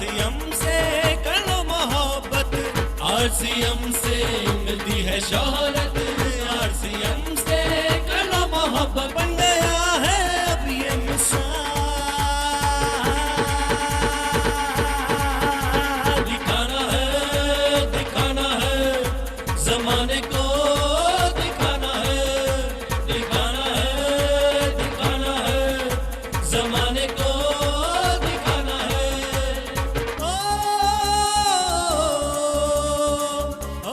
RCM से कर लो मोहब्बत, आरसीएम से मिलती है शोहरत, आरसीएम से कर लो मोहब्बत, बन गया है अब ये मिसाल, दिखाना है जमाने को, दिखाना है जमाने को, दिखाना है। ओ, ओ, ओ,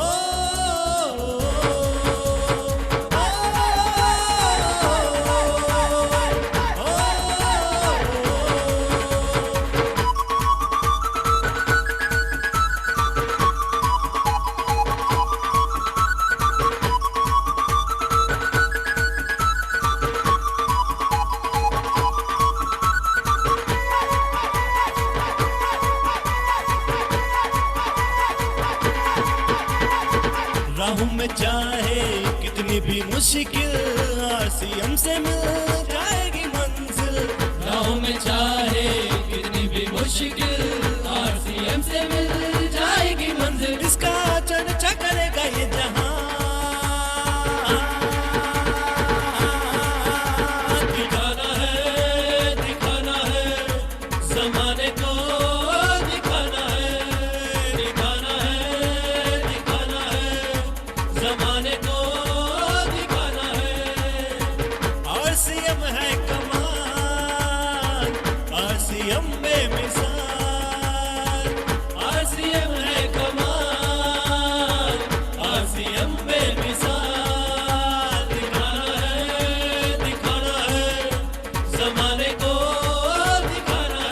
राहों में चाहे कितनी भी मुश्किल, आरसीएम से मिल जाएगी मंजिल, राहों में चाहे कितनी भी मुश्किल, आरसीएम से मिल जाएगी मंजिल, इसका चर्चा करेगा ये जहां, दिखाना है जमाने को, दिखाना है जमाने को, दिखाना है। आरसीएम है कमाल, आरसीएम बेमिसाल, आरसीएम है कमाल, आरसीएम बेमिसाल, दिखाना है जमाने को, दिखाना है।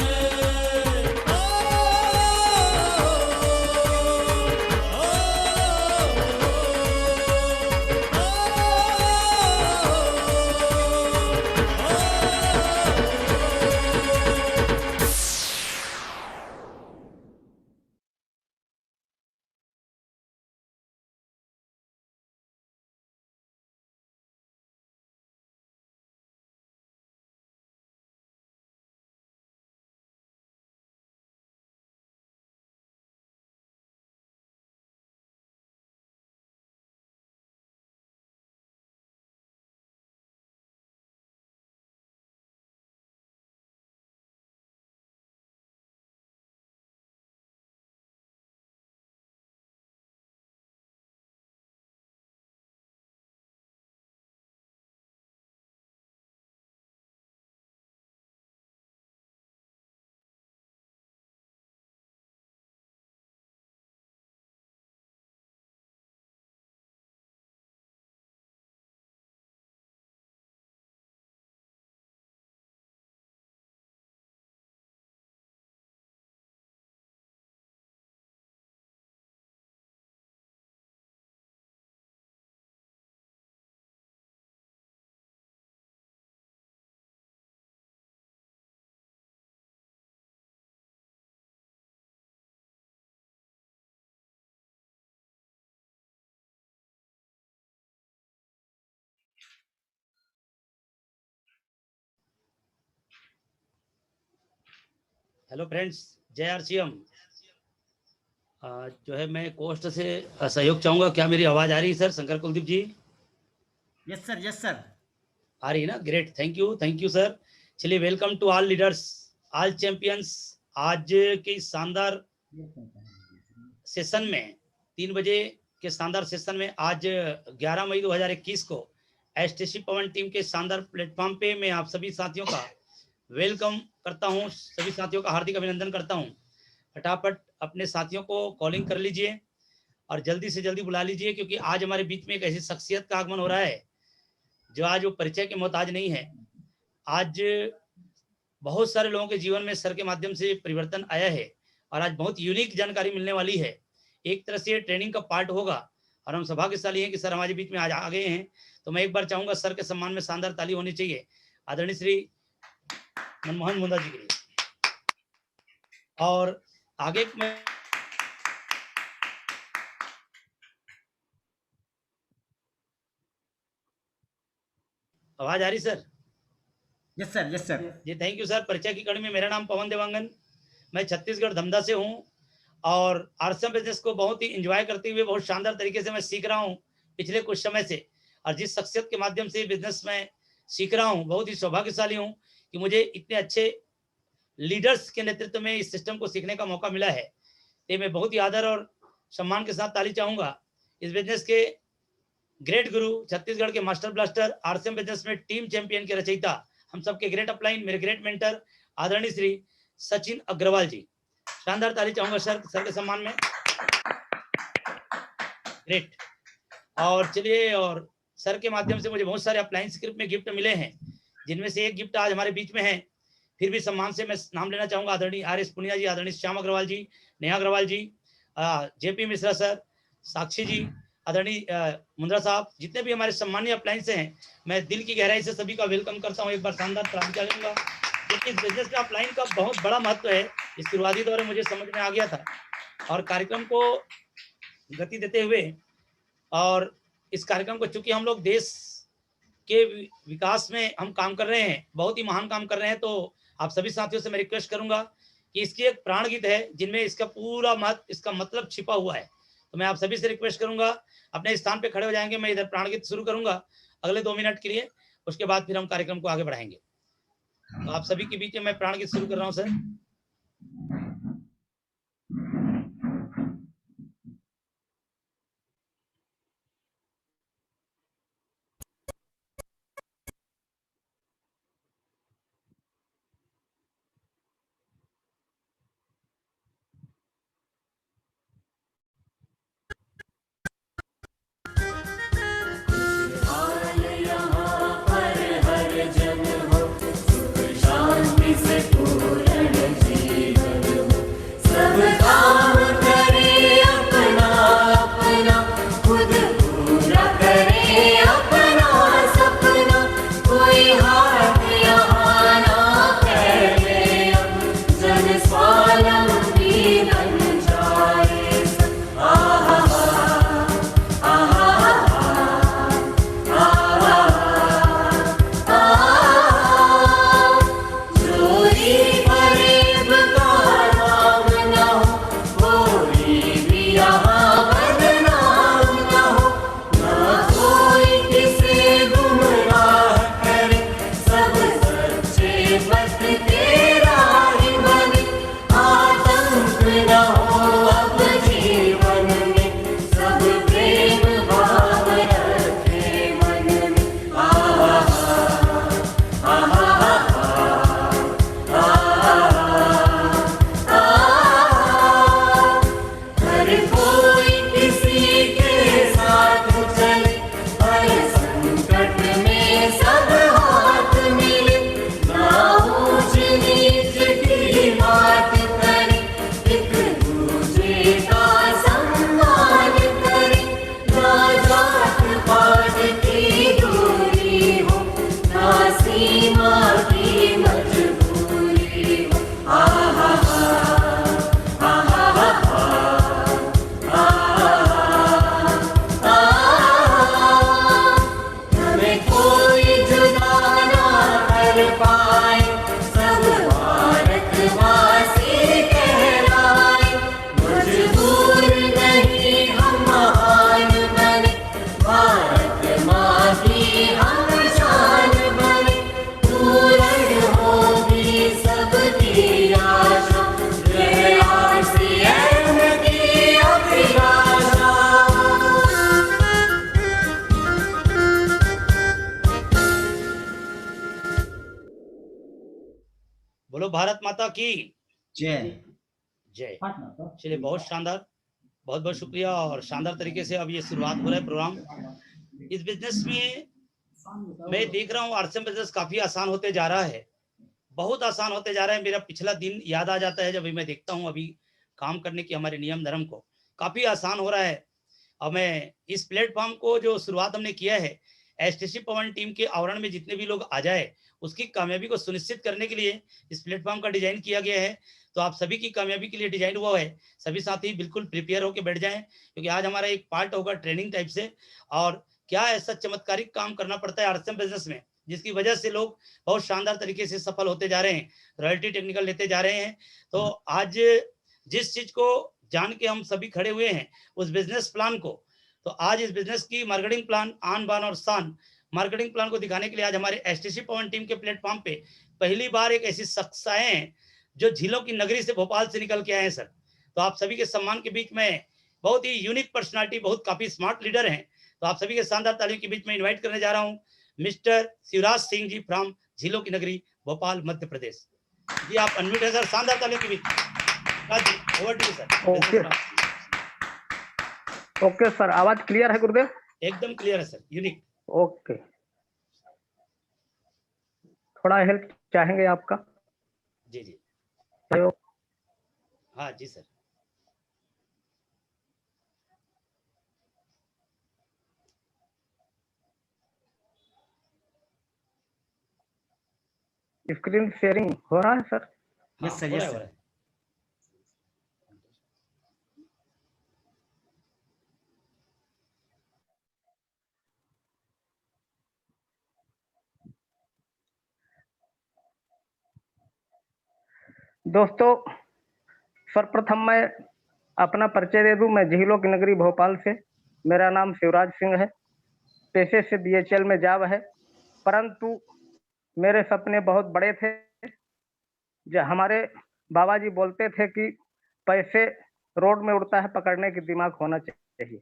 हेलो फ्रेंड्स, जय आरसीएम। जो है मैं कोस्ट से सहयोग चाहूंगा। क्या मेरी आवाज आ रही है sir? Shankar Kuldeep ji. Yes sir आ रही है ना? Great, thank you sir. चलिए, welcome to all leaders, all champions. आज के इस शानदार सेशन में 3 बजे के शानदार सेशन में आज 11 मई 2021 को एसटीसी पवन टीम के शानदार प्लेटफॉर्म पे मैं आप सभी साथियों का वेलकम करता हूं, सभी साथियों का हार्दिक अभिनंदन करता हूं। फटाफट अपने साथियों को कॉलिंग कर लीजिए और जल्दी से जल्दी बुला लीजिए, क्योंकि आज हमारे बीच में एक ऐसी शख्सियत का आगमन हो रहा है जो आज वो परिचय के मोहताज नहीं है। आज बहुत सारे लोगों के जीवन में सर के माध्यम से परिवर्तन आया है और आज बहुत यूनिक जानकारी मिलने वाली है। एक तरह से ट्रेनिंग का पार्ट होगा और हम सौभाग्यशाली हैं कि सर हमारे बीच में आज आ गए हैं। तो मैं एक बार चाहूंगा सर के सम्मान में शानदार ताली होनी चाहिए आदरणीय श्री मनमोहन मुंडा जी के लिए। और आगे में आवाज आ रही sir? Yes sir ji, thank you sir. परिचय की कड़ी में मेरा नाम पवन देवांगन, मैं छत्तीसगढ़ धमदा से हूँ और आरसीएम बिजनेस को बहुत ही एंजॉय करते हुए बहुत शानदार तरीके से मैं सीख रहा हूँ पिछले कुछ समय से। और जिस शख्सियत के माध्यम से बिजनेस में सीख रहा हूँ, बहुत ही सौभाग्यशाली हूँ कि मुझे इतने अच्छे लीडर्स के नेतृत्व में इस सिस्टम को सीखने का मौका मिला है। तो मैं बहुत ही आदर और सम्मान के साथ ताली चाहूंगा इस बिजनेस के ग्रेट गुरु, छत्तीसगढ़ के मास्टर ब्लास्टर, आरसीएम बिजनेस में टीम चैंपियन के रचयिता, हम सबके ग्रेट अपलाइन, मेरे ग्रेट मेंटर आदरणीय श्री सचिन अग्रवाल जी। शानदार ताली चाहूंगा सर के सम्मान में। ग्रेट। और चलिए, और सर के माध्यम से मुझे बहुत सारे अपलाइन स्क्रिप्ट में गिफ्ट मिले हैं, जिनमें से एक गिफ्ट आज हमारे बीच में है। फिर भी सम्मान से मैं नाम लेना चाहूंगा आदरणीय आर.एस. पुनिया जी, आदरणीय श्याम अग्रवाल जी, नेहा अग्रवाल जी, जेपी मिश्रा सर, साक्षी जी, आदरणीय मुंद्रा साहब, जितने भी हमारे सम्मानीय अपलाइन से हैं, मैं दिल की गहराई से सभी का वेलकम करता हूँ। एक बार शानदार ताली चाहूंगा, क्योंकि इस बिजनेस में अपलाइन का बहुत बड़ा महत्व है। इस शुरुआती दौर में मुझे समझ में आ गया था, और कार्यक्रम को गति देते हुए, और इस कार्यक्रम को चूंकि हम लोग देश के विकास में हम काम कर रहे हैं, बहुत ही महान काम कर रहे हैं, तो आप सभी साथियों से मैं रिक्वेस्ट करूंगा कि इसकी एक प्राण गीत है जिनमें इसका पूरा महत्व, इसका मतलब छिपा हुआ है। तो मैं आप सभी से रिक्वेस्ट करूंगा, अपने स्थान पे खड़े हो जाएंगे, मैं इधर प्राण गीत शुरू करूंगा अगले 2 मिनट के लिए, उसके बाद फिर हम कार्यक्रम को आगे बढ़ाएंगे। तो आप सभी के बीच में मैं प्राण गीत शुरू कर रहा हूँ सर। बोलो भारत माता की जय। जय। चलिए, बहुत शानदार, बहुत बहुत शुक्रिया। और शानदार तरीके से अब ये शुरुआत हो रहा है प्रोग्राम। इस बिजनेस में मैं देख रहा हूँ आरसीएम बिजनेस काफी आसान होते जा रहा है, बहुत आसान होते जा रहा है। मेरा पिछला दिन याद आ जाता है जब मैं देखता हूँ अभी काम करने की हमारे नियम धर्म को, काफी आसान हो रहा है। और मैं इस प्लेटफॉर्म को जो शुरुआत हमने किया है, एसटीसी पवन टीम के आवरण में जितने भी लोग आ जाए, उसकी कामयाबी को सुनिश्चित करने के लिए इस प्लेटफॉर्म का डिजाइन किया गया है। तो आप सभी की कामयाबी के लिए डिजाइन हुआ है। सभी साथी बिल्कुल प्रिपेयर होकर बैठ जाएं, क्योंकि आज हमारा एक पार्ट होगा ट्रेनिंग टाइप से, और क्या ऐसा चमत्कारिक काम करना पड़ता है आरसीएम बिजनेस में, जिसकी वजह से लोग बहुत शानदार तरीके से सफल होते जा रहे हैं, रॉयल्टी टेक्निकल लेते जा रहे हैं। तो आज जिस चीज को जान के हम सभी खड़े हुए हैं, उस बिजनेस प्लान को, तो आज इस बिजनेस की मार्केटिंग प्लान आन बान और शान मार्केटिंग प्लान को दिखाने के लिए आज हमारे एसटीसी पवन टीम के प्लेटफॉर्म पे पहली बार एक ऐसी शख्स आए हैं जो झीलों की नगरी से भोपाल से निकल के आए हैं सर। तो आप सभी के सम्मान के बीच में बहुत ही यूनिक पर्सनालिटी, बहुत काफी स्मार्ट लीडर हैं, तो आप सभी के शानदार तालियों के बीच में इनवाइट करने जा रहा हूं मिस्टर शिवराज सिंह जी फ्रॉम झीलों की नगरी भोपाल मध्य प्रदेश। जी आप अनम्यूट है सर, शानदार तालियों के बीच। Over to sir. Okay okay sir, आवाज क्लियर है गुरुदेव? एकदम क्लियर है सर, यूनिक। ओके, थोड़ा हेल्प चाहेंगे आपका? जी जी सहयोग। हाँ जी सर। स्क्रीन शेयरिंग हो रहा है सर? यस हाँ, सर, हो यस रहा है, हो सर। रहा है। दोस्तों, सर्वप्रथम मैं अपना परिचय दे दूं। मैं झीलों की नगरी भोपाल से, मेरा नाम शिवराज सिंह है। पेशे से बीएचएल में जॉब है, परंतु मेरे सपने बहुत बड़े थे। जो हमारे बाबा जी बोलते थे कि पैसे रोड में उड़ता है, पकड़ने की दिमाग होना चाहिए।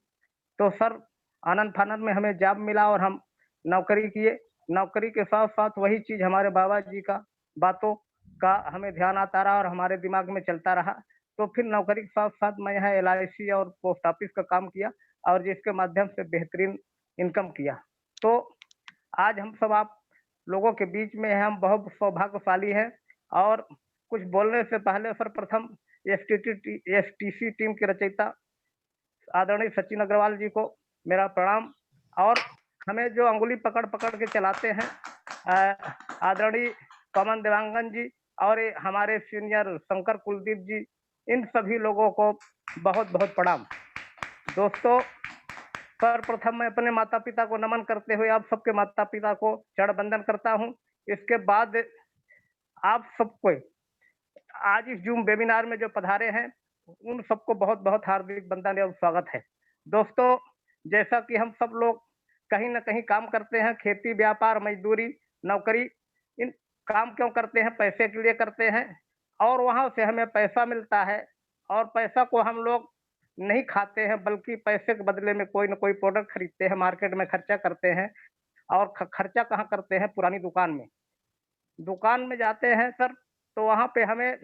तो सर, आनंद फानंद में हमें जॉब मिला और हम नौकरी किए। नौकरी के साथ साथ वही चीज हमारे बाबा जी का बातों का हमें ध्यान आता रहा और हमारे दिमाग में चलता रहा। तो फिर नौकरी के साथ साथ मैं यहाँ एलआईसी और पोस्ट ऑफिस का काम किया और जिसके माध्यम से बेहतरीन इनकम किया। तो आज हम सब आप लोगों के बीच में हैं, हम बहुत सौभाग्यशाली हैं। और कुछ बोलने से पहले सर्वप्रथम एसटीसी टीम के रचयिता आदरणीय सचिन अग्रवाल जी को मेरा प्रणाम। और हमें जो अंगुली पकड़ पकड़ के चलाते हैं आदरणीय पवन देवांगन जी और हमारे सीनियर शंकर कुलदीप जी, इन सभी लोगों को बहुत बहुत प्रणाम। दोस्तों, सर्वप्रथम मैं अपने माता पिता को नमन करते हुए आप सबके माता पिता को चरण वंदन करता हूं। इसके बाद आप सबको आज इस जूम वेबिनार में जो पधारे हैं उन सबको बहुत बहुत हार्दिक वंदन एवं स्वागत है। दोस्तों, जैसा कि हम सब लोग कहीं ना कहीं काम करते हैं, खेती व्यापार मजदूरी नौकरी, इन काम क्यों करते हैं? पैसे के लिए करते हैं और वहां से हमें पैसा मिलता है और पैसा को हम लोग नहीं खाते हैं, बल्कि पैसे के बदले में कोई ना कोई प्रोडक्ट खरीदते हैं, मार्केट में खर्चा करते हैं। और खर्चा कहाँ करते हैं? पुरानी दुकान में। दुकान में जाते हैं सर, तो वहां पे हमें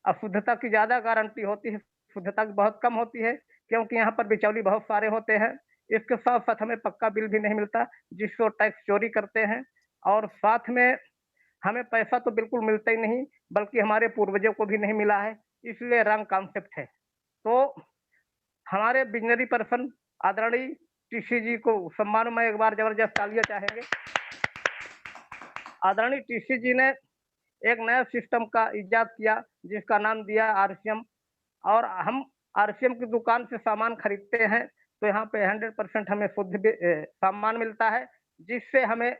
अशुद्धता की ज्यादा गारंटी होती है, शुद्धता की बहुत कम होती है, क्योंकि यहाँ पर बिचौली बहुत सारे होते हैं। इसके साथ साथ हमें पक्का बिल भी नहीं मिलता, जिसको टैक्स चोरी करते हैं। और साथ में हमें पैसा तो बिल्कुल मिलता ही नहीं, बल्कि हमारे पूर्वजों को भी नहीं मिला है, इसलिए रंग कॉन्सेप्ट है। तो हमारे विजनरी पर्सन आदरणीय टीसी जी को सम्मान में एक बार जबरदस्त तालियां चाहेंगे। आदरणीय टीसी जी ने एक नया सिस्टम का इजाद किया जिसका नाम दिया आरसीएम। और हम आरसीएम की दुकान से सामान खरीदते हैं तो यहाँ पे 100% हमें शुद्ध सामान मिलता है, जिससे हमें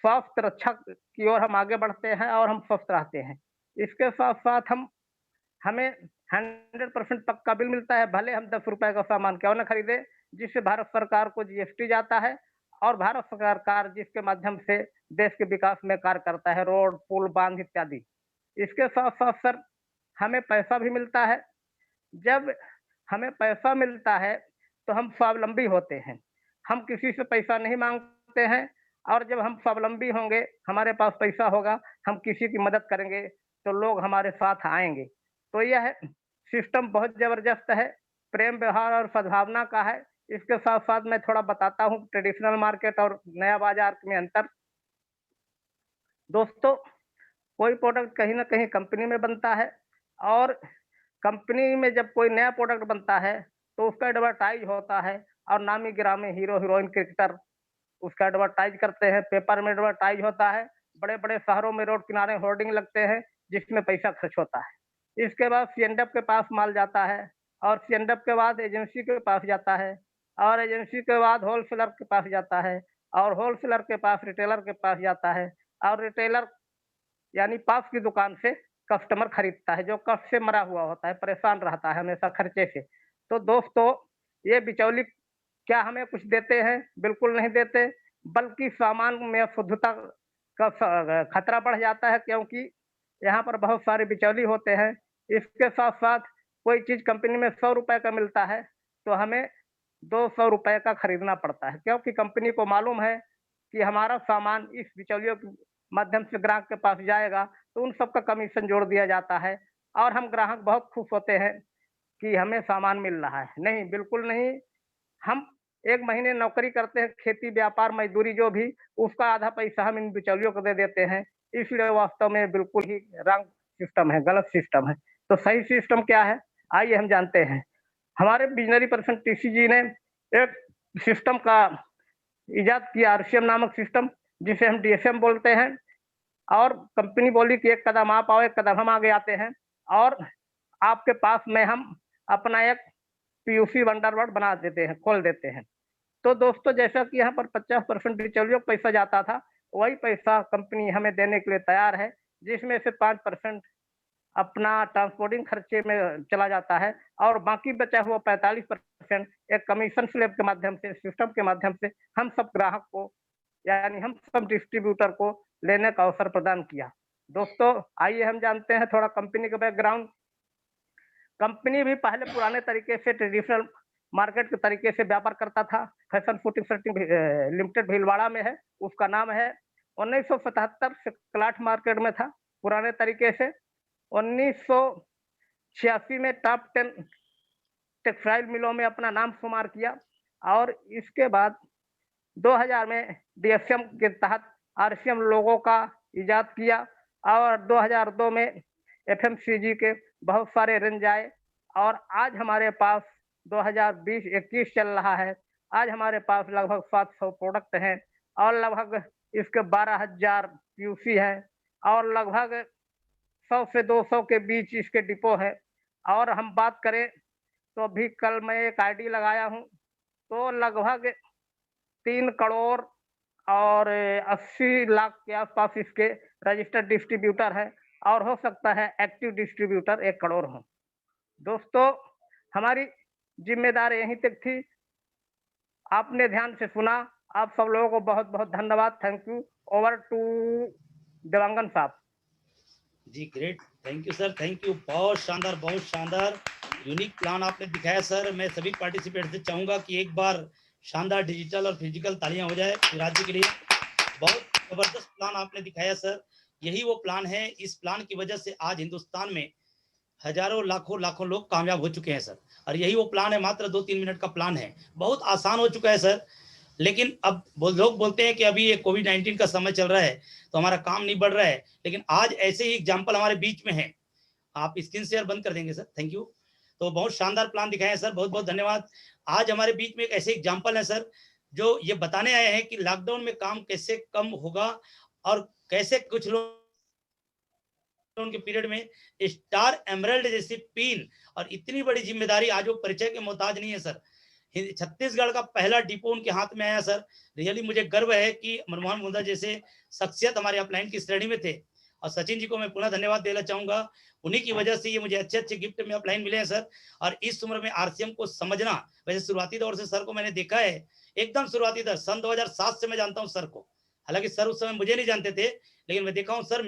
स्वास्थ्य रक्षा की ओर हम आगे बढ़ते हैं और हम स्वस्थ रहते हैं। इसके साथ साथ हमें 100% पक्का बिल मिलता है, भले हम 10 रुपए का सामान क्यों न खरीदे, जिससे भारत सरकार को जीएसटी जाता है और भारत सरकार जिसके माध्यम से देश के विकास में कार्य करता है, रोड पुल बांध इत्यादि। इसके साथ साथ सर, हमें पैसा भी मिलता है। जब हमें पैसा मिलता है तो हम स्वावलंबी होते हैं, हम किसी से पैसा नहीं मांगते हैं। और जब हम स्वावलंबी होंगे, हमारे पास पैसा होगा, हम किसी की मदद करेंगे तो लोग हमारे साथ आएंगे। तो यह सिस्टम बहुत जबरदस्त है, प्रेम व्यवहार और सद्भावना का है। इसके साथ साथ मैं थोड़ा बताता हूँ ट्रेडिशनल मार्केट और नया बाजार में अंतर। दोस्तों, कोई प्रोडक्ट कहीं ना कहीं कंपनी में बनता है और कंपनी में जब कोई नया प्रोडक्ट बनता है तो उसका एडवर्टाइज होता है और नामी गिरामी हीरो हीरोइन क्रिकेटर उसका एडवर्टाइज करते हैं, पेपर में एडवर्टाइज होता है, बड़े बड़े शहरों में रोड किनारे होर्डिंग लगते हैं जिसमें पैसा खर्च होता है। इसके बाद सीएनडएफ के पास माल जाता है और सीएनडएफ के बाद एजेंसी के पास जाता है और एजेंसी के बाद होलसेलर के पास जाता है और होलसेलर के पास, रिटेलर के पास जाता है, और रिटेलर यानी पास की दुकान से कस्टमर खरीदता है, जो कष्ट से मरा हुआ होता है, परेशान रहता है हमेशा खर्चे से। तो दोस्तों, ये बिचौली क्या हमें कुछ देते हैं? बिल्कुल नहीं देते, बल्कि सामान में शुद्धता का खतरा बढ़ जाता है, क्योंकि यहाँ पर बहुत सारे बिचौली होते हैं। इसके साथ-साथ कोई चीज़ कंपनी में ₹100 का मिलता है, तो हमें ₹200 का खरीदना पड़ता है, क्योंकि कंपनी को मालूम है कि हमारा सामान इस बिचौलियों के माध्यम से ग्राहक के पास जाएगा, तो उन सब का कमीशन जोड़ दिया जाता है और हम ग्राहक बहुत खुश होते हैं कि हमें सामान मिल रहा है। नहीं, बिल्कुल नहीं। हम 1 महीने नौकरी करते हैं, खेती, व्यापार, मज़दूरी जो भी, उसका आधा पैसा हम इन बिचौलियों को दे देते हैं। इसलिए वास्तव में बिल्कुल ही रॉन्ग सिस्टम है, गलत सिस्टम है। तो सही सिस्टम क्या है? आइए हम जानते हैं। हमारे विज़नरी पर्सन टीसी जी ने एक सिस्टम का इजाद किया, आरसीएम नामक सिस्टम, जिसे हम डीएसएम बोलते हैं। और कंपनी बोली कि एक कदम आप आओ, एक कदम हम आगे आते हैं, और आपके पास में हम अपना एक पीयूसी वंडरवर्ल्ड बना देते हैं, खोल देते हैं। तो दोस्तों, जैसा कि यहाँ पर 50% बिचौलियों को पैसा जाता था, वही पैसा कंपनी हमें देने के लिए तैयार है, जिसमें से 5% अपना ट्रांसपोर्टिंग खर्चे में चला जाता है, और बाकी बचा हुआ 45% एक कमीशन स्लैब के माध्यम से, सिस्टम के माध्यम से हम सब ग्राहक को, यानी हम सब डिस्ट्रीब्यूटर को लेने का अवसर प्रदान किया। दोस्तों, आइए हम जानते हैं थोड़ा कंपनी का बैकग्राउंड। कंपनी भी पहले पुराने तरीके से, ट्रेडिशनल मार्केट के तरीके से व्यापार करता था। Fashion footing shirting limited Bhilwara में है, उसका नाम है। 1977 से क्लाट मार्केट में था पुराने तरीके से। 1986 में टॉप 10 टेक्सटाइल मिलों में अपना नाम शुमार किया, और इसके बाद 2000 में डीएसएम के तहत आरसीएम लोगो का इजाद किया, और 2002 में एफएमसीजी के बहुत सारे रेंज आए, और आज हमारे पास 2020-21 चल रहा है। आज हमारे पास लगभग 700 प्रोडक्ट हैं, और लगभग इसके 12,000 पीयूसी है, और लगभग 100 से 200 के बीच इसके डिपो है। और हम बात करें तो अभी कल मैं एक आईडी लगाया हूँ, तो लगभग 3 करोड़ और 80 लाख के आसपास इसके रजिस्टर्ड डिस्ट्रीब्यूटर है, और हो सकता है एक्टिव डिस्ट्रीब्यूटर 1 करोड़ हो। दोस्तों, हमारी जिम्मेदारी यहीं तक थी। आपने ध्यान से सुना। आप सब लोगों को बहुत बहुत धन्यवाद। Thank you. Over to Devangan साहब। जी, great, thank you sir, thank you. बहुत शानदार, बहुत शानदार यूनिक प्लान आपने दिखाया सर। मैं सभी पार्टिसिपेंट से चाहूंगा कि एक बार शानदार डिजिटल और फिजिकल तालियां हो जाए राज्य के लिए। बहुत जबरदस्त प्लान आपने दिखाया सर। यही वो प्लान है, इस प्लान की वजह से आज हिंदुस्तान में हजारों लाखों लोग कामयाब हो चुके हैं सर। और यही वो प्लान है, मात्र 2-3 मिनट का प्लान है, बहुत आसान हो चुका है सर। लेकिन अब लोग बोलते हैं कि अभी ये कोविड-19 का समय चल रहा है तो हमारा काम नहीं बढ़ रहा है, लेकिन आज ऐसे ही एग्जाम्पल हमारे बीच में है। आप स्क्रीन शेयर बंद कर देंगे सर, थैंक यू। तो बहुत शानदार प्लान दिखाए हैं सर, बहुत बहुत धन्यवाद। आज हमारे बीच में एक ऐसे एग्जाम्पल है सर, जो ये बताने आए हैं कि लॉकडाउन में काम कैसे कम होगा, और कैसे कुछ लोग के पीरियड में स्टार एमरल्ड जैसी पिन और इतनी बड़ी जिम्मेदारी, आज वो परिचय के मोहताज नहीं है सर। छत्तीसगढ़ का पहला डिपो उनके हाथ में आया सर। रियली मुझे गर्व है कि मनमोहन मुंडा जैसे शख्सियत हमारे अपलाइन की श्रेणी में थे। और सचिन जी को मैं पुनः धन्यवाद देना चाहूंगा, उन्हीं की वजह से ये मुझे अच्छे अच्छे गिफ्ट में अपलाइन मिले हैं सर। और इस उम्र में आरसीएम को समझना, वैसे शुरुआती दौर से सर को मैंने देखा है, एकदम शुरुआती दौर, सन 2007 से मैं जानता हूँ सर को। हालांकि सर उस समय मुझे नहीं जानते थे, लेकिन मैं देखा हूँ सर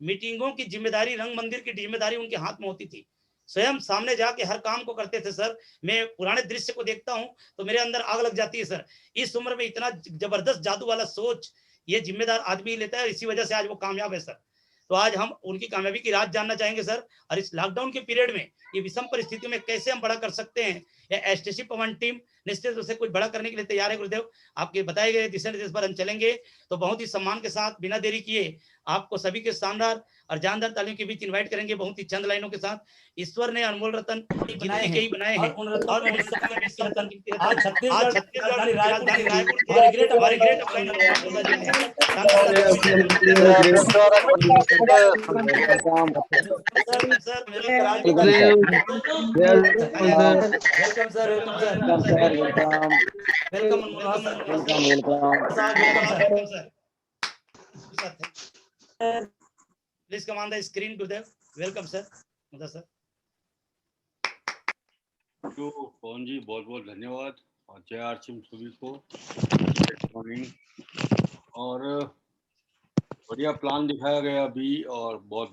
मीटिंगों की जिम्मेदारी, रंग मंदिर की जिम्मेदारी उनके हाथ में होती थी। स्वयं सामने जाके हर काम को करते थे सर। मैं पुराने दृश्य को देखता हूँ तो मेरे अंदर आग लग जाती है सर। इस उम्र में इतना जबरदस्त जादू वाला सोच ये जिम्मेदार आदमी लेता है, इसी वजह से आज वो कामयाब है सर। तो आज हम उनकी कामयाबी की राज जानना चाहेंगे सर। और इस लॉकडाउन के पीरियड में ये विषम परिस्थितियों में कैसे हम बड़ा कर सकते हैं, या एसटीसी पवन टीम निश्चित रूप से कुछ बड़ा करने के लिए तैयार है। गुरुदेव, आपके बताए गए दिशा निर्देश पर हम चलेंगे। तो बहुत ही सम्मान के साथ, बिना देरी किए, आपको सभी के शानदार और जानदार तालियों के बीच इन्वाइट करेंगे, बहुत ही चंद लाइनों के साथ। ईश्वर ने अनमोल रतन जितने के ही बनाए हैं, और आज Chhattisgarh welcome sir, welcome sir, welcome Manmohan sir, welcome sir. Please come on the screen Gurudev. Welcome sir, मुदा सर। तो पवन जी बहुत बहुत धन्यवाद और जय आरसीएम सभी को। मॉर्निंग और बढ़िया प्लान दिखाया गया अभी और बहुत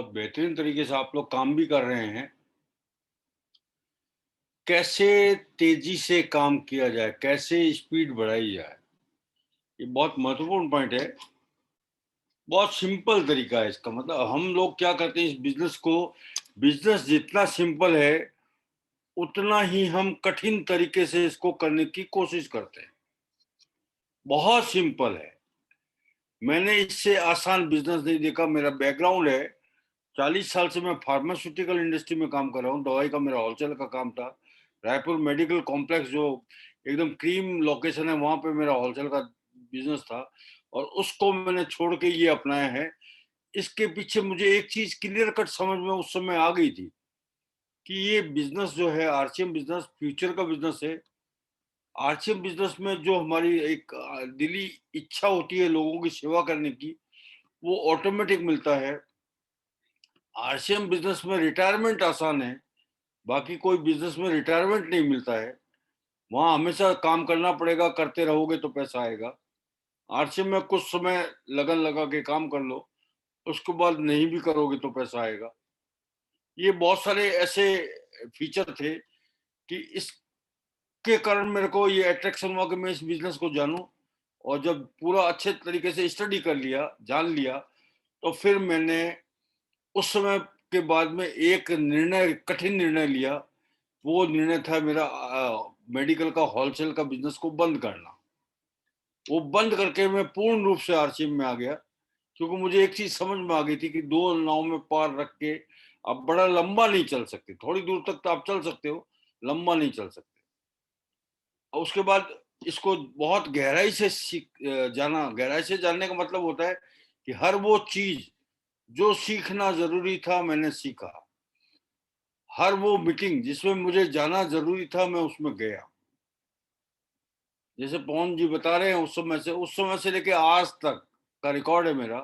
बेहतरीन तरीके से आप लोग काम भी कर रहे हैं। कैसे तेजी से काम किया जाए, कैसे स्पीड बढ़ाई जाए, ये बहुत महत्वपूर्ण पॉइंट है। बहुत सिंपल तरीका है इसका। मतलब हम लोग क्या करते हैं इस बिजनेस को, बिजनेस जितना सिंपल है उतना ही हम कठिन तरीके से इसको करने की कोशिश करते हैं। बहुत सिंपल है, मैंने इससे आसान बिजनेस नहीं देखा। मेरा बैकग्राउंड है, 40 साल से मैं फार्मास्यूटिकल इंडस्ट्री में काम कर रहा हूँ। दवाई का मेरा होलसेल का काम था। रायपुर मेडिकल कॉम्प्लेक्स जो एकदम क्रीम लोकेशन है वहां पे मेरा होलसेल का बिजनेस था और उसको मैंने छोड़ के ये अपनाया है। इसके पीछे मुझे एक चीज क्लियर कट समझ में उस समय आ गई थी कि ये बिजनेस जो है आरसीएम बिजनेस फ्यूचर का बिजनेस है। आरसीएम बिजनेस में जो हमारी एक दिली इच्छा होती है लोगों की सेवा करने की, वो ऑटोमेटिक मिलता है। आरसीएम बिजनेस में रिटायरमेंट आसान है, बाकी कोई बिजनेस में रिटायरमेंट नहीं मिलता है। वहां हमेशा काम करना पड़ेगा, करते रहोगे तो पैसा आएगा। आरसीएम में कुछ समय लगन लगा के काम कर लो, उसके बाद नहीं भी करोगे तो पैसा आएगा। ये बहुत सारे ऐसे फीचर थे कि इसके कारण मेरे को ये अट्रैक्शन हुआ कि मैं इस बिजनेस को जानूं। और जब पूरा अच्छे तरीके से स्टडी कर लिया, जान लिया, तो फिर मैंने उस समय के बाद में एक निर्णय, कठिन निर्णय लिया। वो निर्णय था मेरा मेडिकल का होलसेल का बिजनेस को बंद करना। वो बंद करके मैं पूर्ण रूप से आरसीएम में आ गया, क्योंकि मुझे एक चीज समझ में आ गई थी कि दो नाव में पार रख के आप बड़ा लंबा नहीं चल सकते। थोड़ी दूर तक तो आप चल सकते हो, लंबा नहीं चल सकते। और उसके बाद इसको बहुत गहराई से जाना। गहराई से जानने का मतलब होता है कि हर वो चीज जो सीखना जरूरी था मैंने सीखा। हर वो मीटिंग जिसमें मुझे जाना जरूरी था मैं उसमें गया। जैसे पवन जी बता रहे हैं उस समय से लेके आज तक का रिकॉर्ड है मेरा।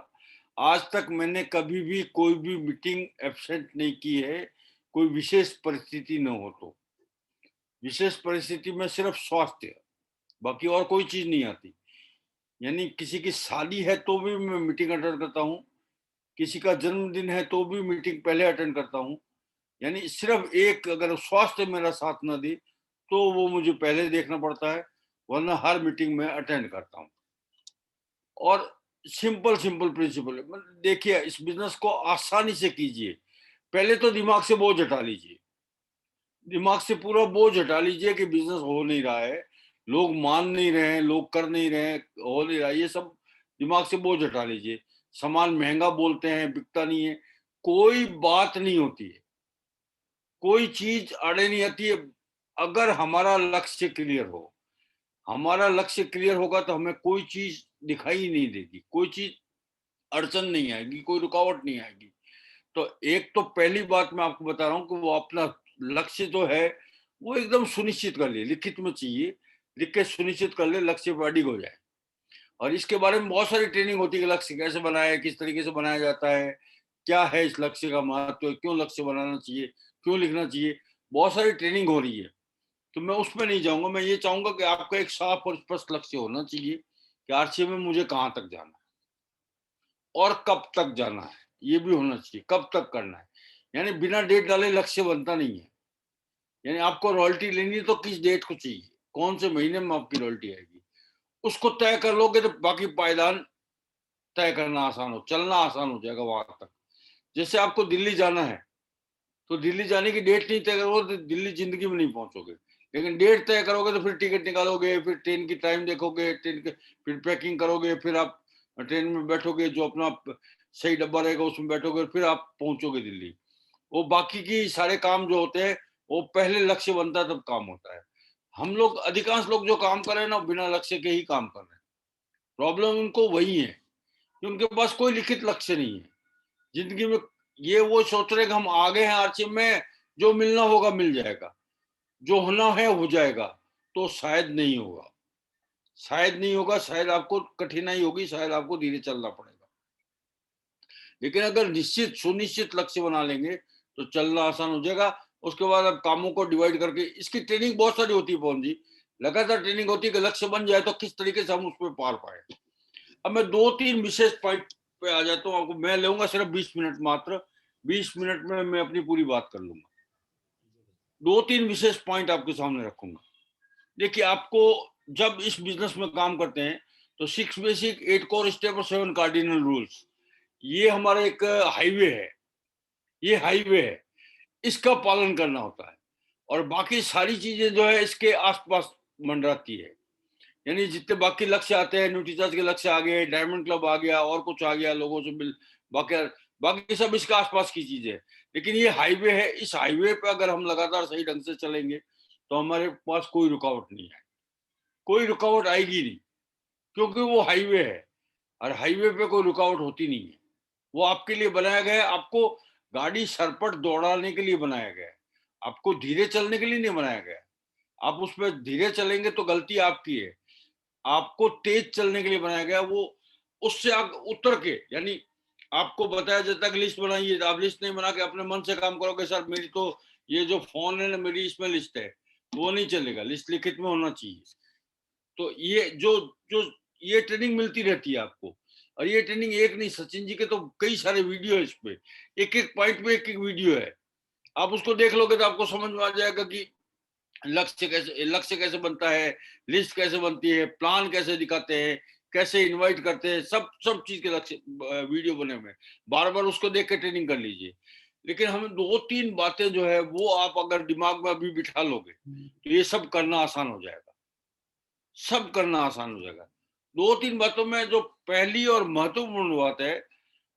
आज तक मैंने कभी भी कोई भी मीटिंग एब्सेंट नहीं की है, कोई विशेष परिस्थिति न हो तो। विशेष परिस्थिति में सिर्फ स्वास्थ्य, बाकी और कोई चीज नहीं आती। यानी किसी की शादी है तो भी मैं मीटिंग अटेंड करता हूँ, किसी का जन्मदिन है तो भी मीटिंग पहले अटेंड करता हूँ। यानी सिर्फ एक, अगर स्वास्थ्य मेरा साथ न दे तो वो मुझे पहले देखना पड़ता है, वरना हर मीटिंग में अटेंड करता हूँ। और सिंपल प्रिंसिपल है। मतलब देखिए, इस बिजनेस को आसानी से कीजिए। पहले तो दिमाग से बोझ हटा लीजिए, दिमाग से पूरा बोझ हटा लीजिए कि बिजनेस हो नहीं रहा है, लोग मान नहीं रहे हैं, लोग कर नहीं रहे हैं, हो नहीं रहा है। ये सब दिमाग से बोझ हटा लीजिए। सामान महंगा बोलते हैं, बिकता नहीं है, कोई बात नहीं होती है, कोई चीज अड़े नहीं आती है। अगर हमारा लक्ष्य क्लियर हो, हमारा लक्ष्य क्लियर होगा तो हमें कोई चीज दिखाई नहीं देगी, कोई चीज अड़चन नहीं आएगी, कोई रुकावट नहीं आएगी। तो एक तो पहली बात मैं आपको बता रहा हूँ कि वो अपना लक्ष्य जो है वो एकदम सुनिश्चित कर ले, लिखित में चाहिए, लिख के सुनिश्चित कर ले, लक्ष्य पर अडिग हो जाए। और इसके बारे में बहुत सारी ट्रेनिंग होती है कि लक्ष्य कैसे बनाया है, किस तरीके से बनाया जाता है, क्या है इस लक्ष्य का महत्व, क्यों लक्ष्य बनाना चाहिए, क्यों लिखना चाहिए, बहुत सारी ट्रेनिंग हो रही है। तो मैं उसमें नहीं जाऊंगा। मैं ये चाहूंगा कि आपका एक साफ और स्पष्ट लक्ष्य होना चाहिए कि आरसीएम में मुझे कहाँ तक जाना है और कब तक जाना है, ये भी होना चाहिए, कब तक करना है। यानी बिना डेट डाले लक्ष्य बनता नहीं है। यानी आपको रॉयल्टी लेनी है तो किस डेट को चाहिए, कौन से महीने में आपकी रॉयल्टी आएगी, उसको तय कर लोगे तो बाकी पायदान तय करना आसान हो, चलना आसान हो जाएगा वहां तक। जैसे आपको दिल्ली जाना है तो दिल्ली जाने की डेट नहीं तय करोगे तो दिल्ली जिंदगी में नहीं पहुंचोगे। लेकिन डेट तय करोगे तो फिर टिकट निकालोगे, फिर ट्रेन की टाइम देखोगे, ट्रेन के फिर पैकिंग करोगे, फिर आप ट्रेन में बैठोगे, जो अपना सही डब्बा रहेगा उसमें बैठोगे, फिर आप पहुंचोगे दिल्ली। वो बाकी की सारे काम जो होते हैं वो पहले लक्ष्य बनता है तब काम होता है। हम लोग, अधिकांश लोग जो काम कर रहे हैं ना, बिना लक्ष्य के ही काम कर रहे हैं। प्रॉब्लम उनको वही है कि उनके पास कोई लिखित लक्ष्य नहीं है जिंदगी में। ये वो सोच रहे कि हम आगे हैं आर्चिव में, जो मिलना होगा मिल जाएगा, जो होना है हो जाएगा। तो शायद नहीं होगा, शायद नहीं होगा, शायद आपको कठिनाई होगी, शायद आपको धीरे चलना पड़ेगा। लेकिन अगर निश्चित सुनिश्चित लक्ष्य बना लेंगे तो चलना आसान हो जाएगा। उसके बाद अब कामों को डिवाइड करके, इसकी ट्रेनिंग बहुत सारी होती है पवन जी, लगातार ट्रेनिंग होती है कि लक्ष्य बन जाए तो किस तरीके से हम उस पर पार पाए। अब मैं 2-3 विशेष पॉइंट पे आ जाता हूँ। आपको मैं लूंगा सिर्फ 20 मिनट मात्र, 20 मिनट में मैं अपनी पूरी बात कर लूंगा। 2-3 विशेष पॉइंट आपके सामने रखूंगा। देखिए, आपको जब इस बिजनेस में काम करते हैं तो 6 बेसिक, 8 कोर स्टेप और 7 कार्डिनल रूल्स, ये हमारा एक हाईवे है, ये हाईवे है, इसका पालन करना होता है। और बाकी सारी चीजें जो है इसके आसपास मंडराती है। यानी जितने बाकी लक्ष्य आते हैं, न्यूट्रीचार्ज के लक्ष्य आ गए, डायमंड क्लब आ गया, और कुछ आ गया, लोगों से मिल, बाकी बाकी सब इसके आसपास की चीजें है। लेकिन ये हाईवे है, इस हाईवे पे अगर हम लगातार सही ढंग से चलेंगे तो हमारे पास कोई रुकावट नहीं है, कोई रुकावट आएगी नहीं, क्योंकि वो हाईवे है और हाईवे पे कोई रुकावट होती नहीं है। वो आपके लिए बनाया गया है, आपको गाड़ी सरपट दौड़ाने के लिए बनाया गया है, आपको धीरे चलने के लिए नहीं बनाया गया है। आप उसमें धीरे चलेंगे तो गलती आपकी है, आपको तेज चलने के लिए बनाया गया। वो उससे आप उतर के, यानी आपको बताया जाता है कि लिस्ट बनाइए, आप लिस्ट नहीं बना के अपने मन से काम करोगे, सर मेरी तो ये जो फोन है ना, मेरी इसमें लिस्ट है, वो नहीं चलेगा, लिस्ट लिखित में होना चाहिए। तो ये जो जो ये ट्रेनिंग मिलती रहती है आपको। और ये ट्रेनिंग एक नहीं, सचिन जी के तो कई सारे वीडियो है इस पे, एक एक पॉइंट पे एक एक वीडियो है। आप उसको देख लोगे तो आपको समझ में आ जाएगा कि लक्ष्य कैसे बनता है, लिस्ट कैसे बनती है, प्लान कैसे दिखाते हैं, कैसे इनवाइट करते हैं, सब चीज के लक्ष्य वीडियो बने हुए हैं। बार बार उसको देख के ट्रेनिंग कर लीजिए। लेकिन हमें 2-3 बातें जो है वो आप अगर दिमाग में अभी बिठा लोगे तो ये सब करना आसान हो जाएगा, सब करना आसान हो जाएगा। 2-3 बातों में जो पहली और महत्वपूर्ण बात है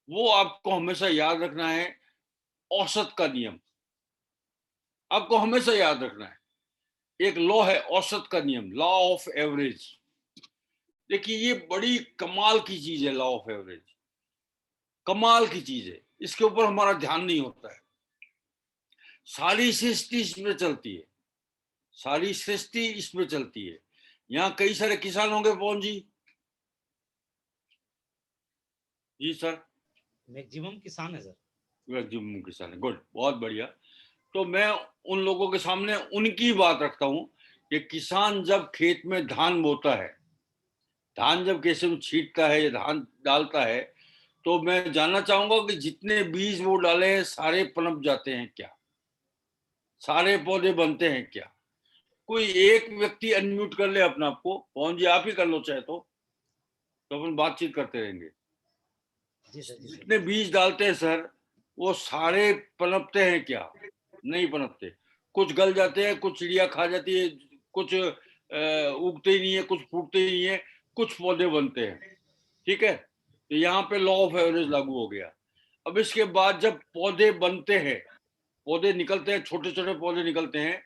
वो आपको हमेशा याद रखना है, औसत का नियम आपको हमेशा याद रखना है। एक लॉ है औसत का नियम, लॉ ऑफ एवरेज। देखिए, ये बड़ी कमाल की चीज है, लॉ ऑफ एवरेज कमाल की चीज है, इसके ऊपर हमारा ध्यान नहीं होता है। सारी सृष्टि इसमें चलती है, सारी सृष्टि इसमें चलती है। यहाँ कई सारे किसान होंगे पवन जी। जी सर, मैक्सिमम किसान है सर। मैक्सिमम किसान है, गुड, बहुत बढ़िया। तो मैं उन लोगों के सामने उनकी बात रखता हूँ कि किसान जब खेत में धान बोता है, धान जब कैसे में छींटता है या धान डालता है, तो मैं जानना चाहूंगा कि जितने बीज वो डाले हैं सारे पनप जाते हैं क्या, सारे पौधे बनते हैं क्या? कोई एक व्यक्ति अनम्यूट कर ले अपना आपको, पवन जी आप ही कर लो चाहे तो अपन बातचीत करते रहेंगे। जी सर, जी सर। जितने बीज डालते हैं सर वो सारे पनपते हैं क्या? नहीं पनपते, कुछ गल जाते हैं, कुछ चिड़िया खा जाती है, कुछ उगते ही नहीं है, कुछ फूटते ही नहीं है, कुछ पौधे बनते हैं। ठीक है, तो यहाँ पे लॉ ऑफ एवरेज लागू हो गया। अब इसके बाद जब पौधे बनते हैं, पौधे निकलते हैं, छोटे छोटे पौधे निकलते हैं,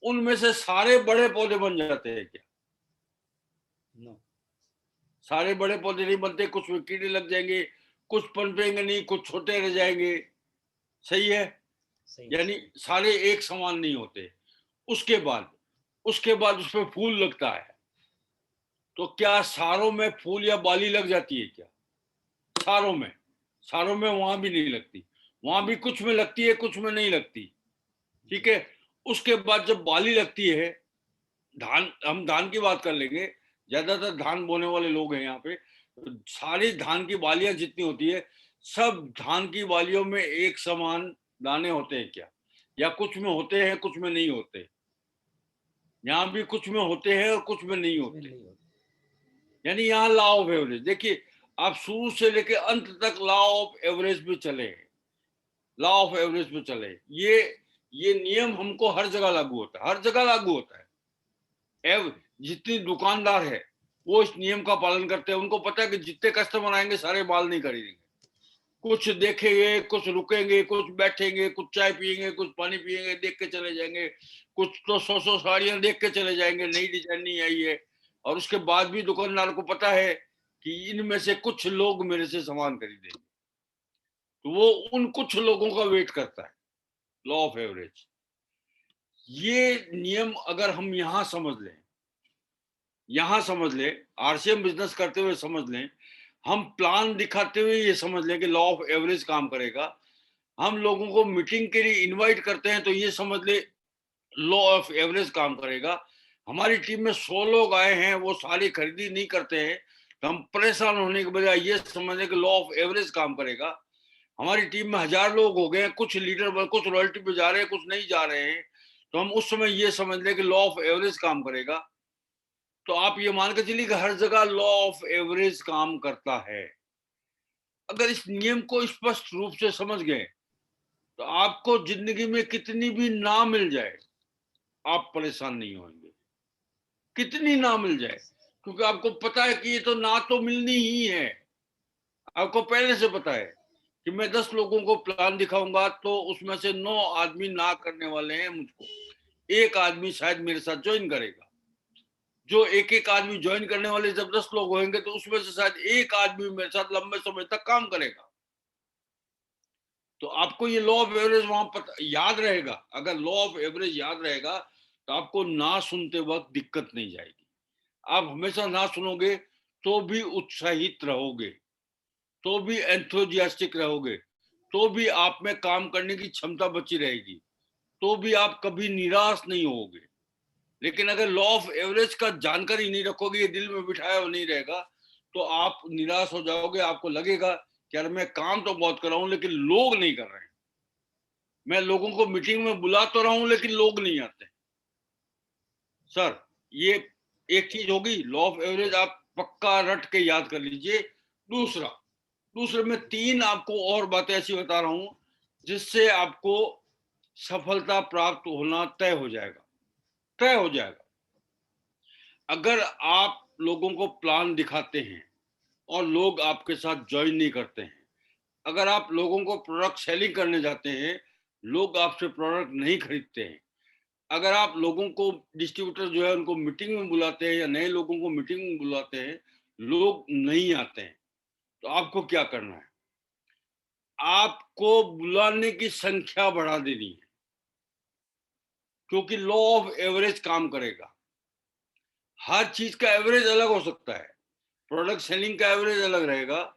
उनमें से सारे बड़े पौधे बन जाते हैं क्या? नो, सारे बड़े पौधे नहीं बनते, कुछ में कीड़े लग जाएंगे, कुछ पनपेंगे नहीं, कुछ छोटे रह जाएंगे। सही है, सही है। यानी सारे एक समान नहीं होते। उसके बाद उसमें फूल लगता है, तो क्या सारों में फूल या बाली लग जाती है क्या? सारों में वहां भी नहीं लगती, वहां भी कुछ में लगती है, कुछ में नहीं लगती। ठीक है, उसके बाद जब बाली लगती है, धान, हम धान की बात कर लेंगे, ज्यादातर धान बोने वाले लोग हैं यहाँ पे, तो सारी धान की बालियां जितनी होती है, सब धान की बालियों में एक समान दाने होते हैं क्या? या कुछ में होते हैं, कुछ में नहीं होते? यहाँ भी कुछ में होते हैं और कुछ में नहीं होते। यानी यहाँ लॉ ऑफ एवरेज, देखिए आप शुरू से लेके अंत तक लॉ ऑफ एवरेज पे चले, लॉ ऑफ एवरेज पे चले। ये नियम हमको हर जगह लागू होता है, हर जगह लागू होता है। जितनी दुकानदार है वो इस नियम का पालन करते हैं। उनको पता है कि जितने कस्टमर आएंगे सारे माल नहीं खरीदेंगे, कुछ देखेंगे, कुछ रुकेंगे, कुछ बैठेंगे, कुछ चाय पियेंगे, कुछ पानी पियेंगे, देख के चले जाएंगे, कुछ तो 100 साड़ियां देख के चले जाएंगे, नई डिजाइन नहीं आई है। और उसके बाद भी दुकानदार को पता है कि इनमें से कुछ लोग मेरे से सामान खरीदेंगे, तो वो उन कुछ लोगों का वेट करता है, लॉ ऑफ एवरेज। ये नियम अगर हम यहां समझ लें, आरसीएम बिजनेस करते हुए समझ लें, हम प्लान दिखाते हुए ये समझ लें कि लॉ ऑफ एवरेज काम करेगा, हम लोगों को मीटिंग के लिए इनवाइट करते हैं तो ये समझ ले लॉ ऑफ एवरेज काम करेगा। हमारी टीम में 100 लोग आए हैं, वो सारी खरीदी नहीं करते हैं, तो हम परेशान होने के बजाय ये समझें कि लॉ ऑफ एवरेज काम करेगा। हमारी टीम में 1000 लोग हो गए हैं, कुछ लीडर कुछ रॉयल्टी पे जा रहे हैं, कुछ नहीं जा रहे हैं, तो हम उस समय ये समझ लें कि लॉ ऑफ एवरेज काम करेगा। तो आप ये मान के चलिए कि हर जगह लॉ ऑफ एवरेज काम करता है। अगर इस नियम को स्पष्ट रूप से समझ गए तो आपको जिंदगी में कितनी भी ना मिल जाए आप परेशान नहीं होंगे, कितनी ना मिल जाए, क्योंकि आपको पता है कि ये तो ना तो मिलनी ही है। आपको पहले से पता है कि मैं 10 लोगों को प्लान दिखाऊंगा तो उसमें से 9 आदमी ना करने वाले हैं मुझको, एक आदमी शायद मेरे साथ ज्वाइन करेगा। जो एक एक आदमी ज्वाइन करने वाले जब 10 लोग होंगे तो उसमें से शायद एक आदमी मेरे साथ लंबे समय तक काम करेगा। तो आपको ये लॉ ऑफ एवरेज वहां पता याद रहेगा। अगर लॉ ऑफ एवरेज याद रहेगा तो आपको ना सुनते वक्त दिक्कत नहीं जाएगी। आप हमेशा ना सुनोगे तो भी उत्साहित रहोगे, तो भी एंथुजियास्टिक रहोगे, तो भी आप में काम करने की क्षमता बची रहेगी, तो भी आप कभी निराश नहीं होगे। लेकिन अगर लॉ ऑफ एवरेज का जानकारी नहीं रखोगे, ये दिल में बिठाया हुआ नहीं रहेगा, तो आप निराश हो जाओगे। आपको लगेगा कि यार मैं काम तो बहुत कर रहा हूं लेकिन लोग नहीं कर रहे हैं, मैं लोगों को मीटिंग में बुला तो रहा हूं लेकिन लोग नहीं आते। सर ये एक चीज होगी, लॉ ऑफ एवरेज आप पक्का रट के याद कर लीजिए। दूसरे में 3 आपको और बातें ऐसी बता रहा हूं जिससे आपको सफलता प्राप्त होना तय हो जाएगा। अगर आप लोगों को प्लान दिखाते हैं और लोग आपके साथ ज्वाइन नहीं करते हैं, अगर आप लोगों को प्रोडक्ट सेलिंग करने जाते हैं, लोग आपसे प्रोडक्ट नहीं खरीदते हैं, अगर आप लोगों को डिस्ट्रीब्यूटर जो है उनको मीटिंग में बुलाते हैं या नए लोगों को मीटिंग में बुलाते हैं, लोग नहीं आते हैं, तो आपको क्या करना है? आपको बुलाने की संख्या बढ़ा देनी है, क्योंकि लॉ ऑफ एवरेज काम करेगा। हर चीज का एवरेज अलग हो सकता है, प्रोडक्ट सेलिंग का एवरेज अलग रहेगा,